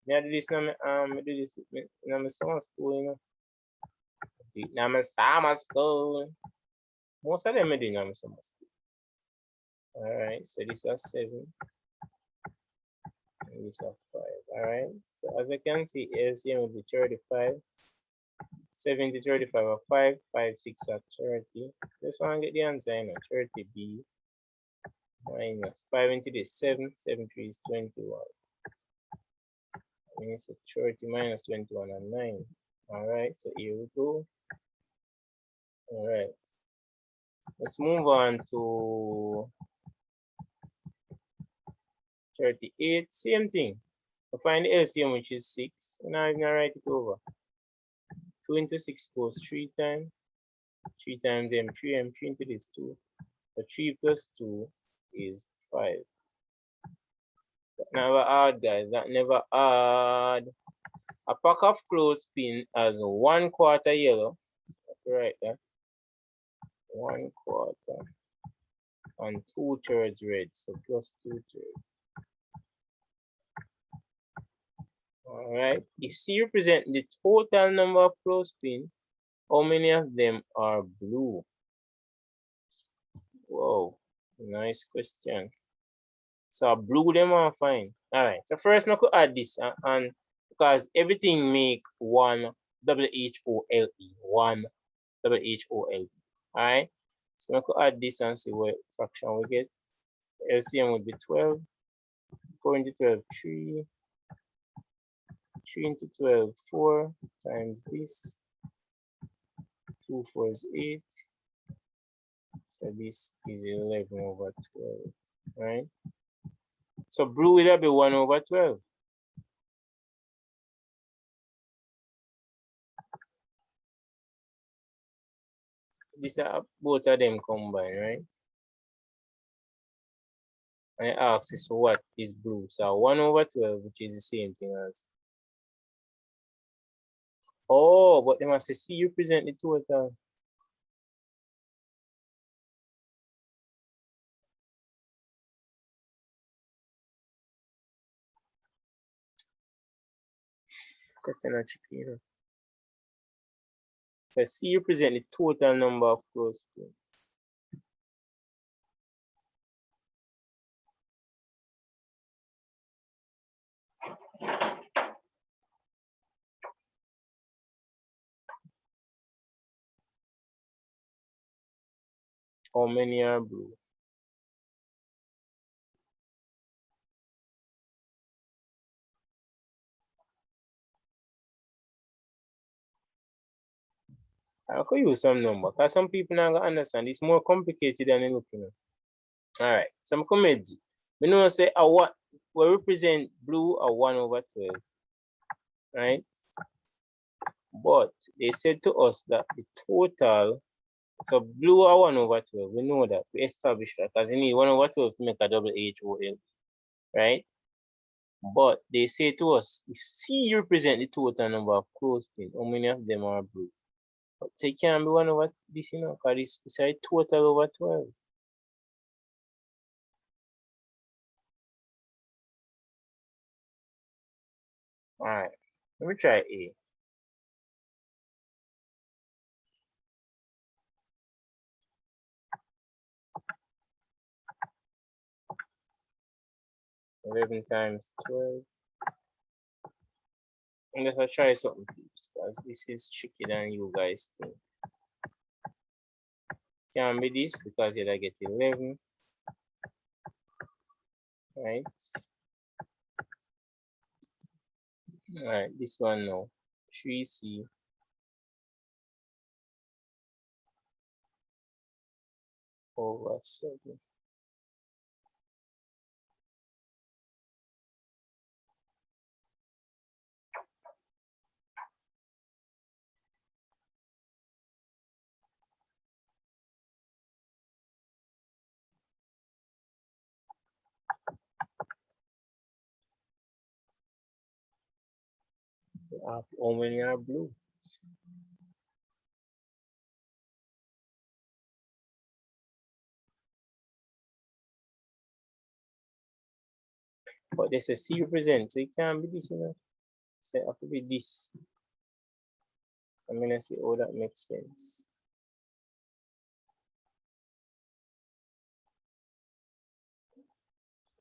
Now do this now, do this in my summer school, you know. Now my summer school. Most of them are doing my summer school. All right, so this is 7. And this is 5. All right, so as I can see, LCM will be 35. 7 to 35 are 5, 5, 6 are 30. Just want to get the answer, you know, 30B minus 5 into this 7, 7 3 is 21. And it's 30 minus 21 and 9. All right, so here we go. All right, let's move on to 38. Same thing. We find the LCM, which is 6. And now I'm gonna write it over. 2 into 6 goes 3 times. 3 times M3 into this 2. So 3 plus 2 is 5. That never hard, guys. That never hard. A pack of clothespin has 1/4 yellow. Right there. 1/4 and 2/3 red, so plus 2/3. All right. If C represents the total number of clothespins, how many of them are blue? Whoa, nice question. So blue them are fine. All right. So first, I could add this, and because everything make one WHOLE, one WHOLE. All right. So I could add this and see what fraction we get. LCM would be 12. 4 into 12, 3. 3 into 12, 4 times this. 2 4s 8. So this is 11/12, right? So blue will be 1/12. These are both of them combined, right? And it asks us what is blue. So 1/12, which is the same thing as. Oh, but they must say C represent the total. Question not tricky, you know. So C represent the total number of clothespins. How many are blue? I could use some number because some people not gonna understand. It's more complicated than it looking. All right, some comedy. We know say a what we represent blue a 1/12, right? But they said to us that the total, so blue a 1/12. We know that we established that because you need 1/12 to make a WHOL, right? But they say to us if C represent the total number of clothespins, how many of them are blue? But so it can't be 1 over this, you know, because this is a total over 12. All right, let me try A. Eleven times 12. And let's try something, please, because this is tricky than you guys think. Can be this because you'll get 11, right? All right, this one now, 3C over 7. How many are blue? But there's a C represent, so it can't be this, you know. So it have to be this. I'm gonna say, oh, that makes sense.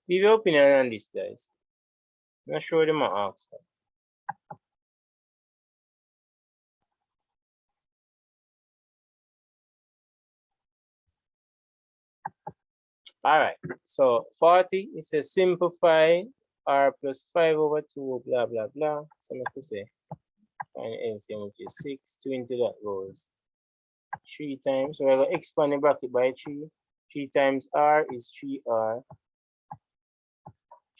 Leave your opinion on this, guys. I'm not sure them are asked for. All right, so 40 is a simplify r plus 5 over 2, blah, blah, blah. So I could say, find LCM, which is 6. 2 into that goes 3 times. So I will expand the bracket by 3. 3 times r is 3r.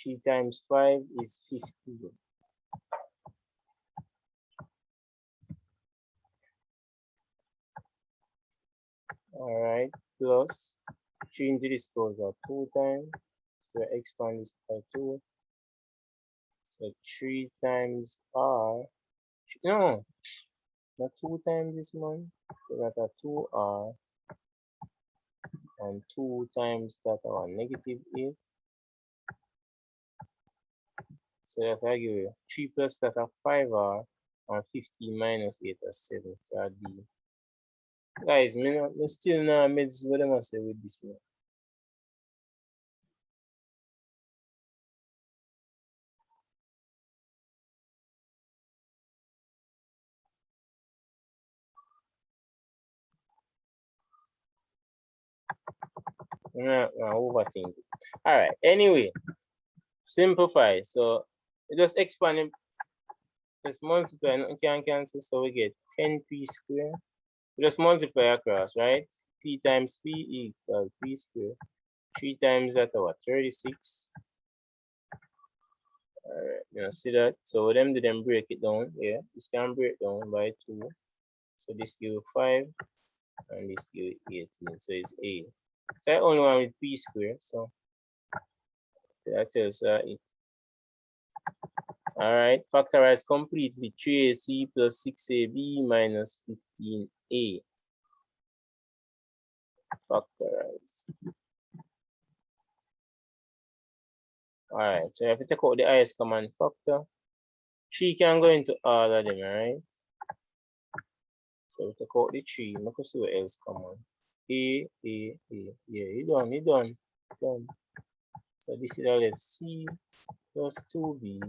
3 times 5 is 50. All right, plus 3 into this goes out 2 times. So I expand this by 2. So 3 times r. No, not 2 times this one. So that are 2r and 2 times that one, negative 8. So if I give you 3 plus that of 5r and 15 minus 8 is 7. So that'd be, guys, me still not mids what am I say with this here. Overthink it. All right. Anyway, simplify. So just expand it. Just multiply. Nothing can cancel. So we get 10p squared. Just multiply across, right? P times p equals p squared. 3 times that, what? 36. All right. You know, see that? So them do them break it down. Yeah. This can break down by 2. So this give 5. And this give 18. So it's a. So I only one with p squared. So that tells it. All right, factorize completely 3ac plus 6ab minus 15a. Factorize. All right, so if you take out the highest common factor, 3 can go into all of them, all right? So we take out the 3, look see what else common. A. Yeah, you done. So this is left c plus 2b.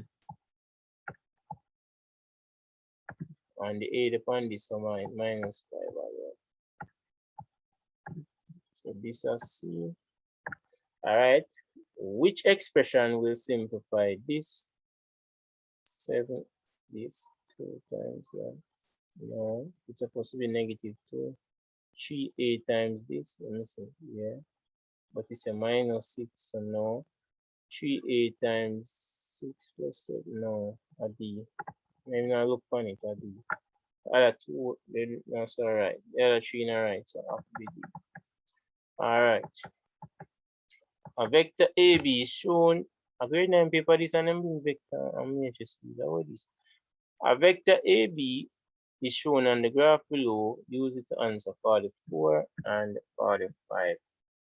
And the a upon this so minus 5 as well. So this is c. All right. Which expression will simplify this? 7, this 2 times that. No, it's supposed to be negative 2. 3a times this. Let me see. Yeah. But it's a minus 6, so no. 3a times 6 plus 7. No, a d. Maybe not look on it, a d. Other 2, that's all right. The other 3 not right, so have to be d. All right. A vector AB is shown. A grade 9 paper, this and I'm vector. I'm interested. What is a vector AB is shown on the graph below. Use it to answer 44 and 45.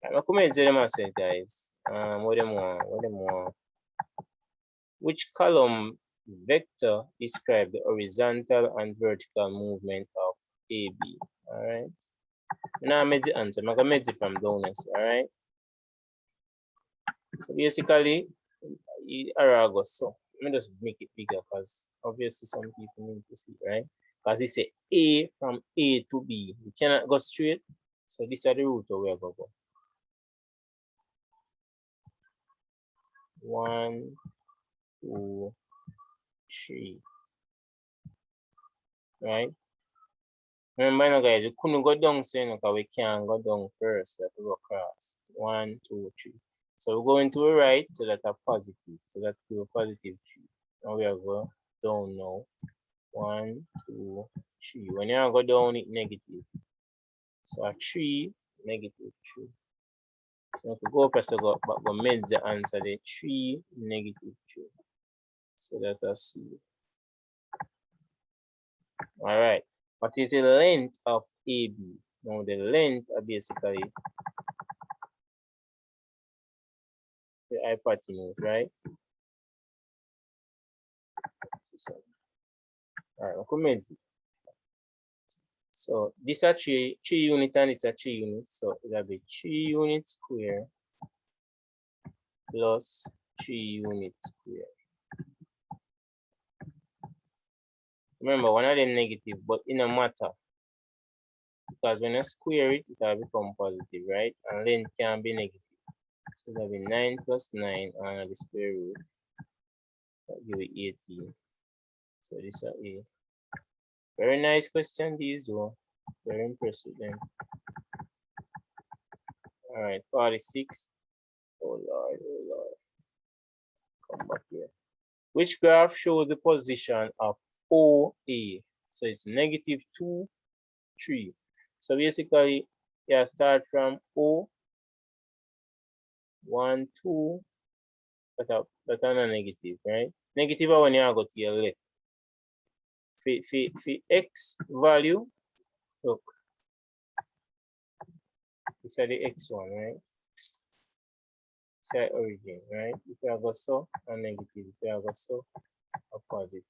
I'm going to tell them myself, guys. What them want? Which column vector describe the horizontal and vertical movement of AB? All right. Now I made the answer. I'm going to make it from downwards. All right. So basically, Arago. So let me just make it bigger because obviously some people need to see, right? Because it's a from A to B. You cannot go straight. So this is the route where we're going to go. 1, 2, 3. Right? Remember now, guys, we couldn't go down so because we can't go down first. We have to go across. 1, 2, 3. So we're going to the right, so that's a positive. So that's a positive 3. Now we are going down now. 1, 2, 3. When you go down, it negative. So a 3, negative 3. So if we go press go up, but we made the answer the 3, negative 3. So let us see. All right. What is the length of AB? Now the length are basically the hypotenuse, right? All right, we commit it. So this are 3 units and it's a 3 units. So it'll be 3 units square plus 3 units square. Remember, one of them negative, but it no matter. Because when I square it, it will become positive, right? And length can be negative. So that will be 9 plus 9 and the square root. That give it 18. So this is A. Very nice question, these though. Very impressed with them. Alright, 46. Oh Lord. Come back here. Which graph shows the position of OA? So it's negative 2, 3. So basically, yeah, start from O, 1, 2, that's a negative, right? Negative when you go to your left. For X value, look. This is the x1, right? Say origin, right? If you have a so a negative, if you have a so a positive.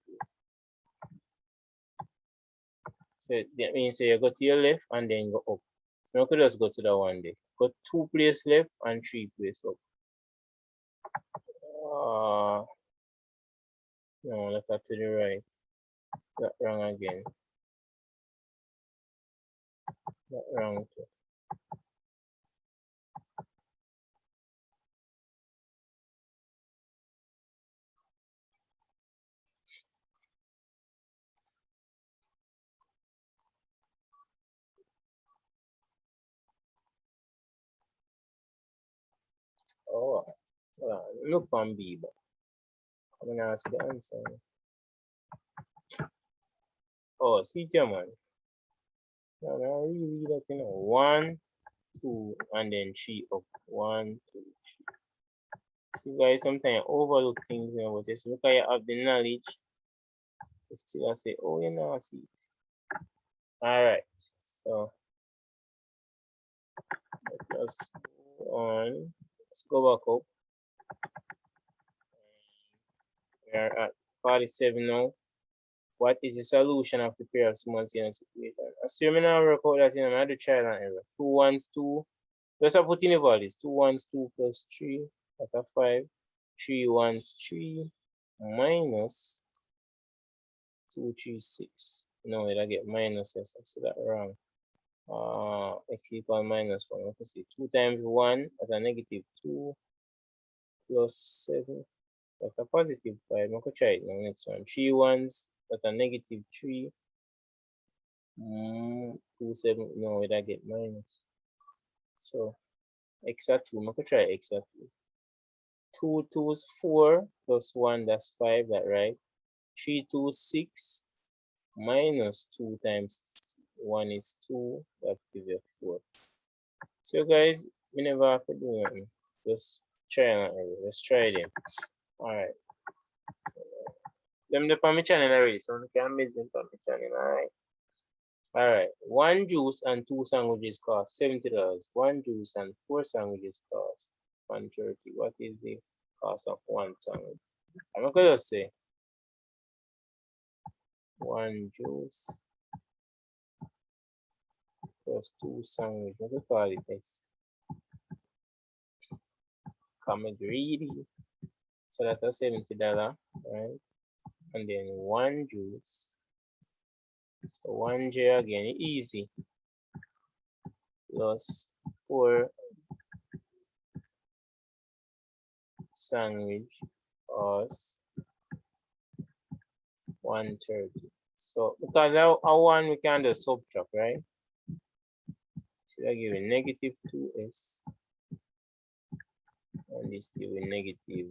So that means you go to your left and then go up. So you could just go to the one day. Go 2 place left and 3 place up. No, look up to the right. That wrong again. That wrong too. Oh, look on B, but I'm gonna ask the answer. Oh, see, man. No, no, read that, you know. 1, 2, and then 3 up. 1, 2, 3. See, guys, sometimes overlook things, you know, but just look at you have the knowledge. You still say, oh, you know, I see it. All right, so let us go on. Let's go back up. We are at 47 now. What is the solution of the pair of simultaneous equations? Assuming I work out that, you know, I do trial and error. 2 1s 2. Let's put in the values. 2 1s 2 plus 3. That's 5. 3 1s 3 minus 2 3 6. No, I get minus s, so that wrong. X equal minus 1. We can see 2 times 1 at a negative 2 plus 7. That's a positive 5. I could try it now. Next one. 3 1s at a negative 3. 2 7. No, I get minus. So x at 2. I could try x at 2. 2 2s 4 plus 1, that's 5, that right? 3 2 6 minus 2 times 1 is 2, that gives you 4. So guys, we never have to do nothing. Just try and error. Let's try them. Alright. Them up on my channel already, so you can build them on my channel, alright. Alright. 1 juice and 2 sandwiches cost $70. 1 juice and 4 sandwiches cost $130. What is the cost of 1 sandwich? I'm gonna just say 1 juice plus 2 sandwich. What do you call it? This come greedy. So that's $70, right? And then 1 juice. So 1 J again, easy. Plus 4 sandwich cost $130. So because I want, we can just subtract, right? So I give a negative 2s, and this give a negative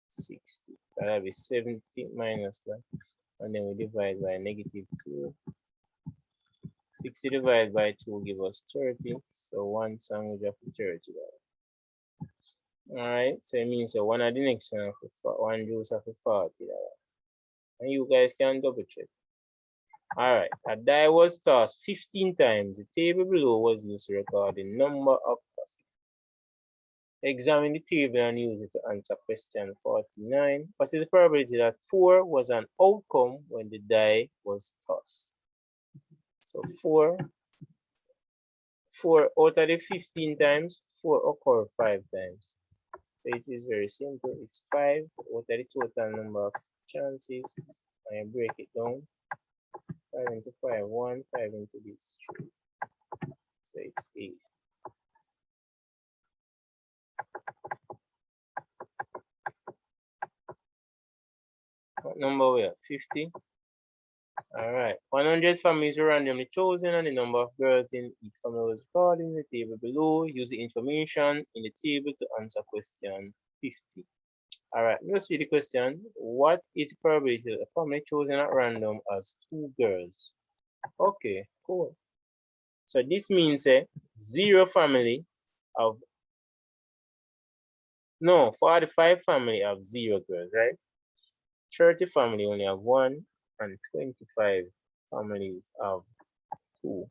60. That'll be 70 minus that, and then we divide by negative 2. 60 divided by 2 give us 30. So 1 sandwich of $30. Alright, so it means that one of the next one of 1 juice of $40. And you guys can double check. Alright, a die was tossed 15 times. The table below was used to record the number of tosses. Examine the table and use it to answer question 49. What is the probability that 4 was an outcome when the die was tossed? So 4 out of the 15 times, 4 occur 5 times. So it is very simple. It's 5 out of the total number of chances. I break it down. 5 into 5, 1, 5 into this 3. So it's 8. What number we have? 50. Alright. 100 families were randomly chosen, and the number of girls in each family was recorded in the table below. Use the information in the table to answer question 50. Alright, let's read the question. What is the probability that a family chosen at random has 2 girls? Okay, cool. So this means 0 family of 45 family have 0 girls, right? 30 family only have 1, and 25 families have 2.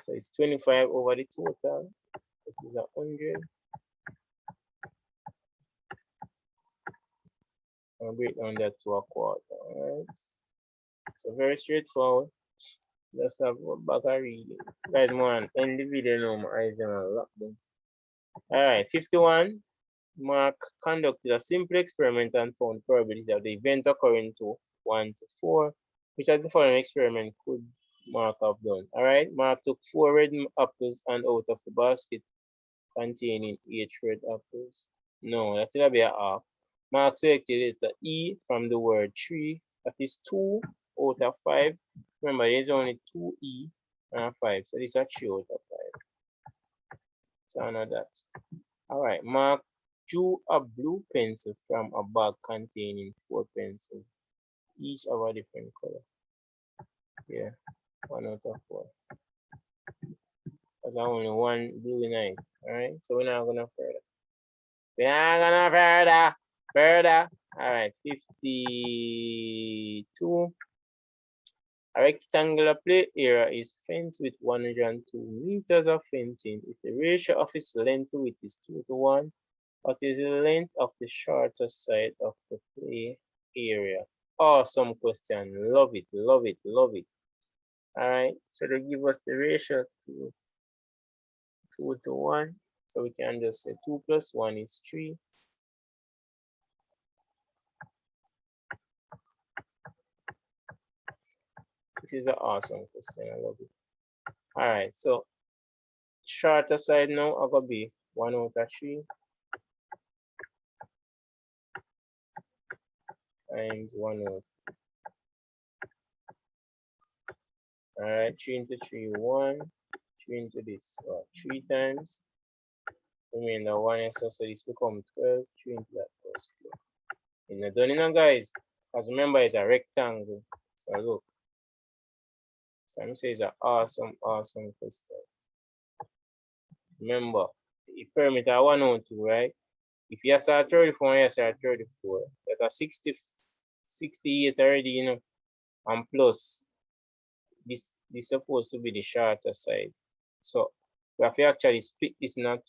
So it's 25 over the total, which is 100. I'll break down that to a quarter. Alright. So very straightforward. Just have a back a reading. Guys, man, end the video now. My eyes are locked down. Alright, 51. Mark conducted a simple experiment and found probability of the event occurring to 1 to 4, which at the following experiment could Mark have done. Alright, Mark took 4 red apples and out of the basket containing 8 red apples. No, that will be a half. Mark selected letter E from the word tree. That is 2 out of 5. Remember, there's only 2 E and 5. So this is a 3 out of 5. So I know that. Alright, Mark drew a blue pencil from a bag containing 4 pencils, each of a different color. Yeah, 1 out of 4. There's only one blue in it. Alright, so we're not gonna further. Further. Alright, 52. A rectangular play area is fenced with 102 meters of fencing. If the ratio of its length to it is 2 to 1, what is the length of the shorter side of the play area? Awesome question. Love it. Alright, so they give us the ratio to 2 to 1. So we can just say 2 plus 1 is 3. This is an awesome question. I love it. Alright, so shorter side now are gonna be 1 out of 3 times 1 out. Alright, 3 into 3, 1. 3 into this, 3 times. Remainder 1 is so this becomes 12. 3 into that goes 4. You're not done enough, guys. Because remember, it's a rectangle. So look. So I'm saying it's an awesome question. Remember, the perimeter 102, right? If you start 34, you start 34. That's a 68 already, you know. And plus, this is supposed to be the shorter side. So we have to actually split this in 2.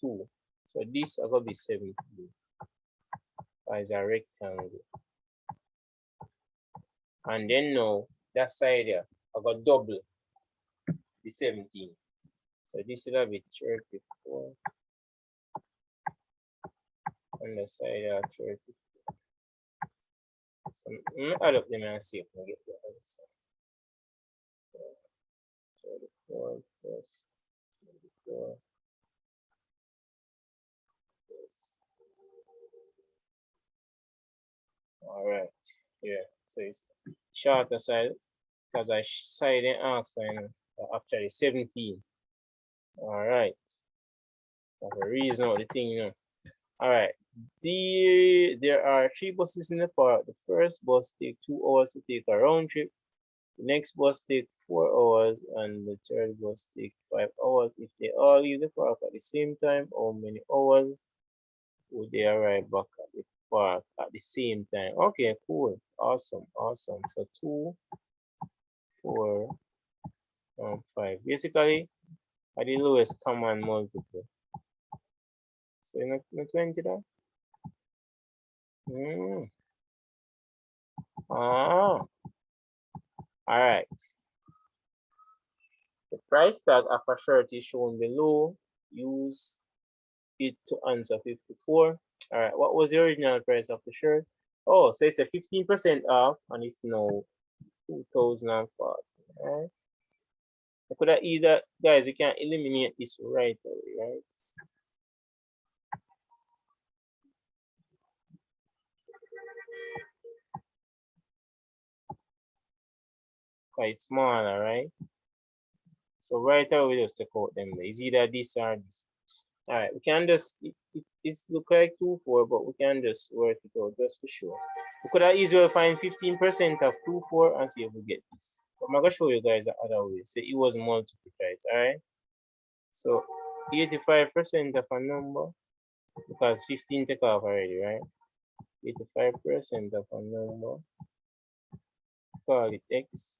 So this is going to be 17. As a rectangle. And then now, that side here, I got double the 17. So this will be 34. On the side here, 34. So I'm going to add up them and see if I get the other side. 34 plus 24 plus. Alright, yeah. So it's shorter side because I side and ask actually 17. Alright. That's a reason of the thing, you know. Alright. There are 3 buses in the park. The first bus takes 2 hours to take a round trip. The next bus takes 4 hours, and the third bus takes 5 hours. If they all leave the park at the same time, how many hours would they arrive back at the park at the same time? Okay, cool. Awesome. So 2, 4, and 5. Basically, at the lowest common multiple. So you're not 20 there? All right. The price tag of a shirt is shown below. Use it to answer 54. All right. What was the original price of the shirt? Oh, so it's a 15% off, and it's now 2040. All right. I could have either, guys, you can eliminate this right away, right? Quite smaller, right? So right away, we just take out them. It's either this or this. All right, we can just, it's look like 2-4, but we can just work it out just for sure. We could have easily find 15% of 2-4 and see if we get this. But I'm gonna show you guys the other way. So it was multiplied, all right? So 85% of a number, because 15 take off already, right? 85% of a number, call it X.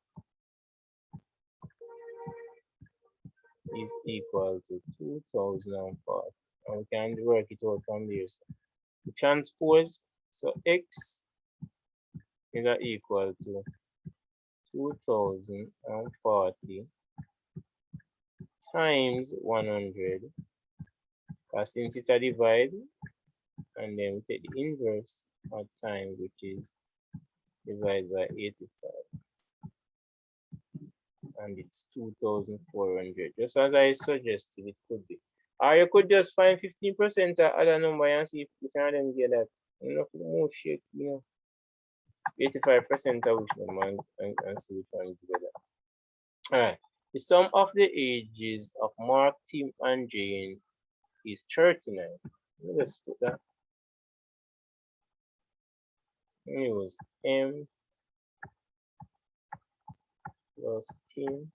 is equal to 2040. And we can work it out from there. So we transpose, so x is equal to 2040 times 100. Because since it's a divide, and then we take the inverse of time, which is divided by 85. And it's 2,400. Just as I suggested it could be. Or you could just find 15% of other number and see if you can them get that. Enough more shit, 85% of which number and see which one together. Alright. The sum of the ages of Mark, Tim, and Jane is 39. Let's put that. Use M plus Tim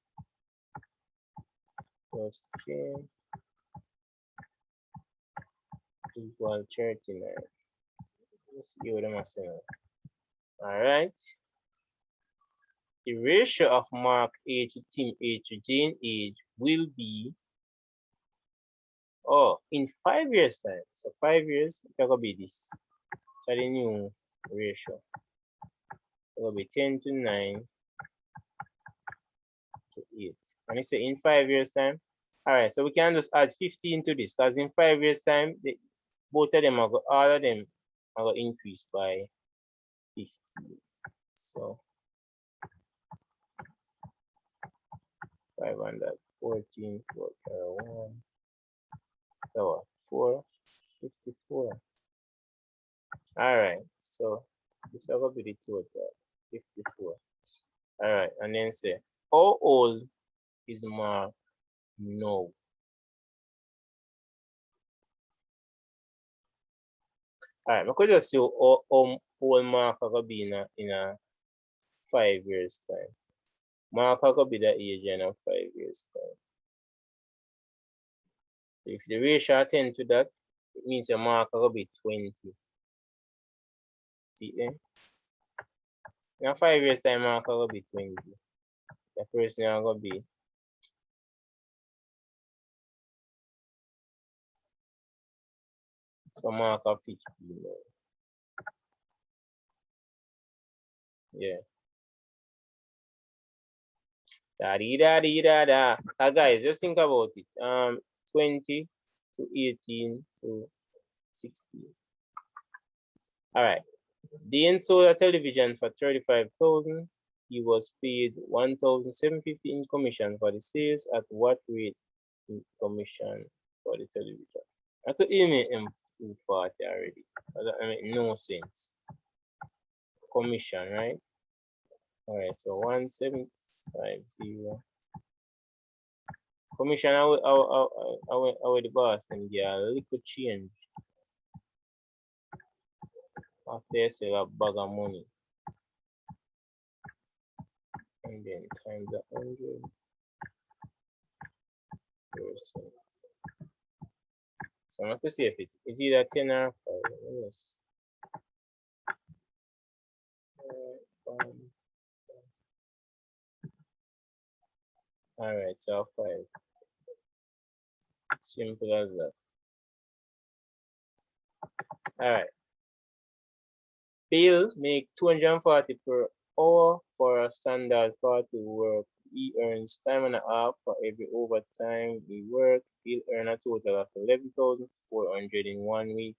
plus Jane equal 39. Let's see what I'm saying. Alright. The ratio of Mark age to Tim age to Jane age will be in 5 years time. So 5 years, it's gonna be this. So the new ratio. It will be 10 to 9 to 8. And it's in 5 years time. Alright, so we can just add 15 to this, because in 5 years time, both of them all of them are going to increase by 15. So 514 1 so 454. Alright, so this is going to be the total 54. Alright, and then say how old is Mark now? Alright, I could just say how old Mark will be in a 5 years time. Mark will be the age in a 5 years time. If the ratio attend to that, it means your Mark will be 20. See there? In a 5 years time, Mark will be 20. The person will be so Mark of 15. Yeah. Da. Guys, just think about it. 20 to 18 to 16. All right. Dean sold a television for 35,000. He was paid 1,750 in commission for the sales. At what rate in commission for the television? I could email him 240 already. I mean, no sense. Commission, right? All right, so 1750. Commission, I will the boss and get a little change after you sell a bag of money. And then times 100%. So I'm going to see if it is either 10 or 5. Yes. All right, so 5. Simple as that. All right. Bill make 240 per hour for a standard 40 work. He earns time and a half for every overtime he work. He'll earn a total of 11,400 in 1 week.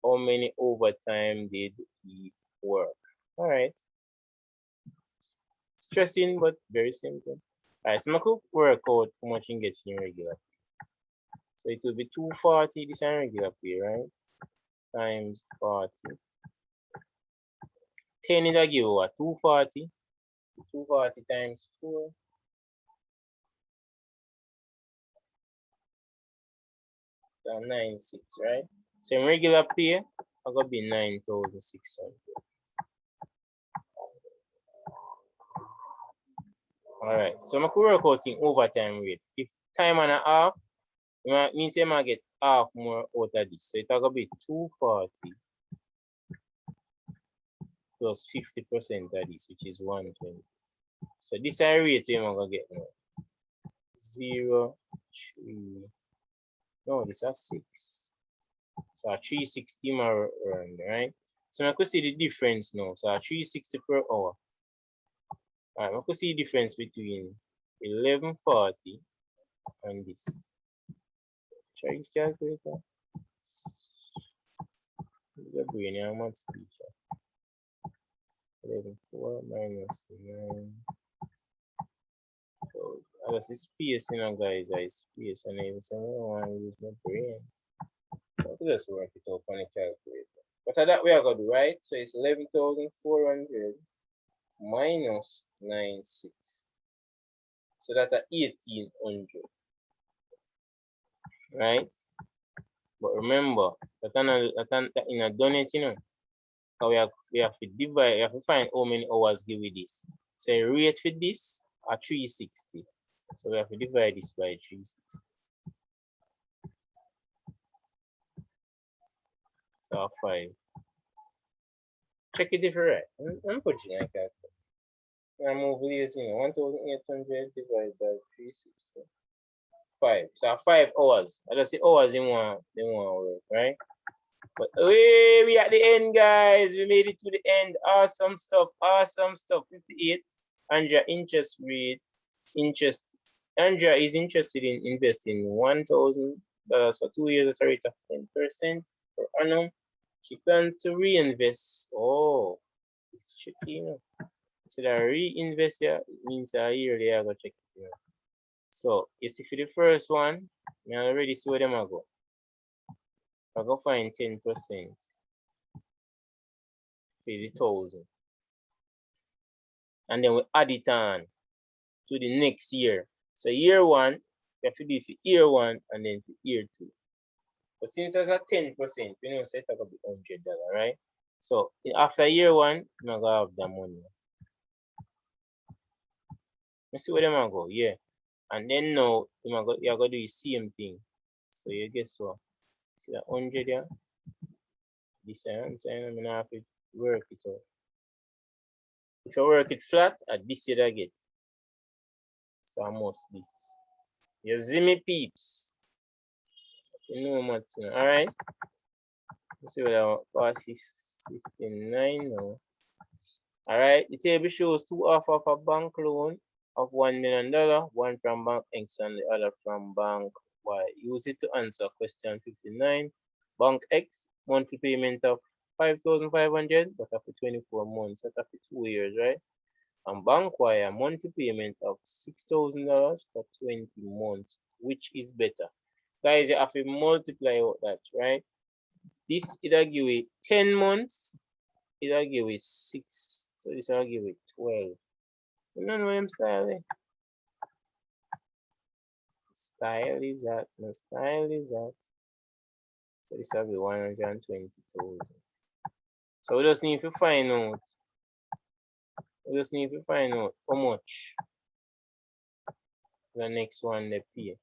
How many overtime did he work? All right. Stressing, but very simple. All right, so I could work out how much you get in regular pay. So it will be 240, this is regular pay, right? Times 40. 10 is a give what? 240. 240 times 4. So 96, right? So in regular pay, I'm going to be 9,600. All right, so I'm going to work out in overtime rate. If time and a half, it means I might get half more out of this. So it's going to be 240 plus 50% of this, which is 120. So this is a rate I'm going to get now. 0, 3. No, this is 6. So 360 more earned, right? So I could see the difference now. So 360 per hour. Alright, I could see the difference between 1140 and this. Try this calculator. The brain, how much teacher? 11.4 minus 9. So I just space, you know, guys. I space and I even say I don't want to use my brain. So I just work it out on the calculator. But that we are gonna do, right? So it's 11,400 minus 96. So that's 1,800, right? But remember, that in a donut, you know, we have to divide, we have to find how many hours give we this. So rate for this are 360. So we have to divide this by 360. So 5. Check it if you're right. I'm putting it like that. I move lazy, you know, 1,800 divided by 360. 5. So 5 hours. I just say hours in one work, right? But we at the end, guys. We made it to the end. Awesome stuff. Awesome stuff. 58. Andrea interest rate. Andrea is interested in investing $1,000 for 2 years at a rate of 10% per annum. She plans to reinvest. Oh, it's tricky, you know. So that reinvest here, it means a yearly I go check it here. So you see for the first one, I already see where them I go. I go find 10% for the 1,000. And then we add it on to the next year. So year 1, we have to do it for year 1 and then for year 2. But since there's a 10%, we know set up a $100, right? So after year 1, I'm gonna have the money. Let's see where them I go, yeah. And then now you're gonna do the same thing. So you guess what? See that 100 here? This answer, I'm gonna have to work it out. If I work it flat, at this year I get. So almost this. You see me, peeps? You know what's, you know. Alright. Let's see what I want. 59 now. Alright, the table shows 2 offers of a bank loan of $1 million, one from Bank X and the other from Bank Y. Use it to answer question 59. Bank X, monthly payment of 5,500, but after 24 months, that's after 2 years, right? And Bank Y, a monthly payment of $6,000 for 20 months. Which is better? Guys, you have to multiply out that, right? This either give it 10 months, either give it 6. So this will give it 12. You don't know what I'm styling. Style is that. No style is that. So this will be 120,000. So we just need to find out. How much the next one they pay.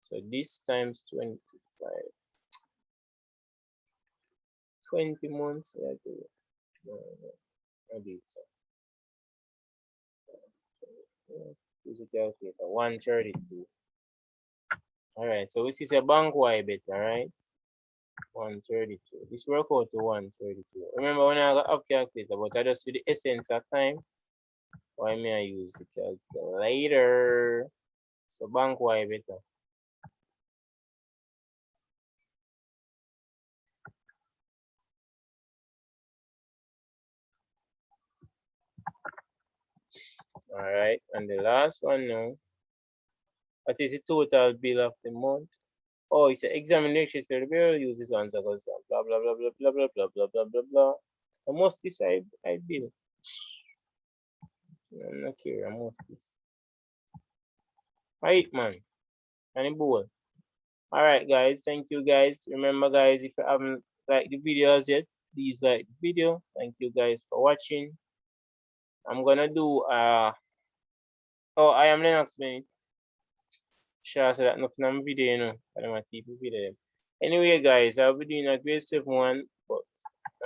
So this times 25. 20 months. I do it. Use a calculator. 132. Alright, so this is a bank Y bet, alright? 132. This work out to 132. Remember when I got up calculator, but I just do the essence of time. Why may I use the calculator? So bank Y better. Alright, and the last one now. What is the total bill of the month? Oh, it's an examination bill. Use this answer because blah blah blah blah blah blah blah blah blah blah blah. Almost this I bill. I'm not care. Almost this. Right, man. And bowl. Alright, guys. Thank you, guys. Remember, guys, if you haven't liked the videos yet, please like the video. Thank you, guys, for watching. I'm gonna do oh, I am Linux, man. Sure, so that nothing on video, you know. I don't want to video. Anyway, guys, I'll be doing a grade 7 one, but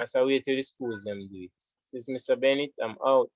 as I wait till the schools them do it. This is Mr. Bennett. I'm out.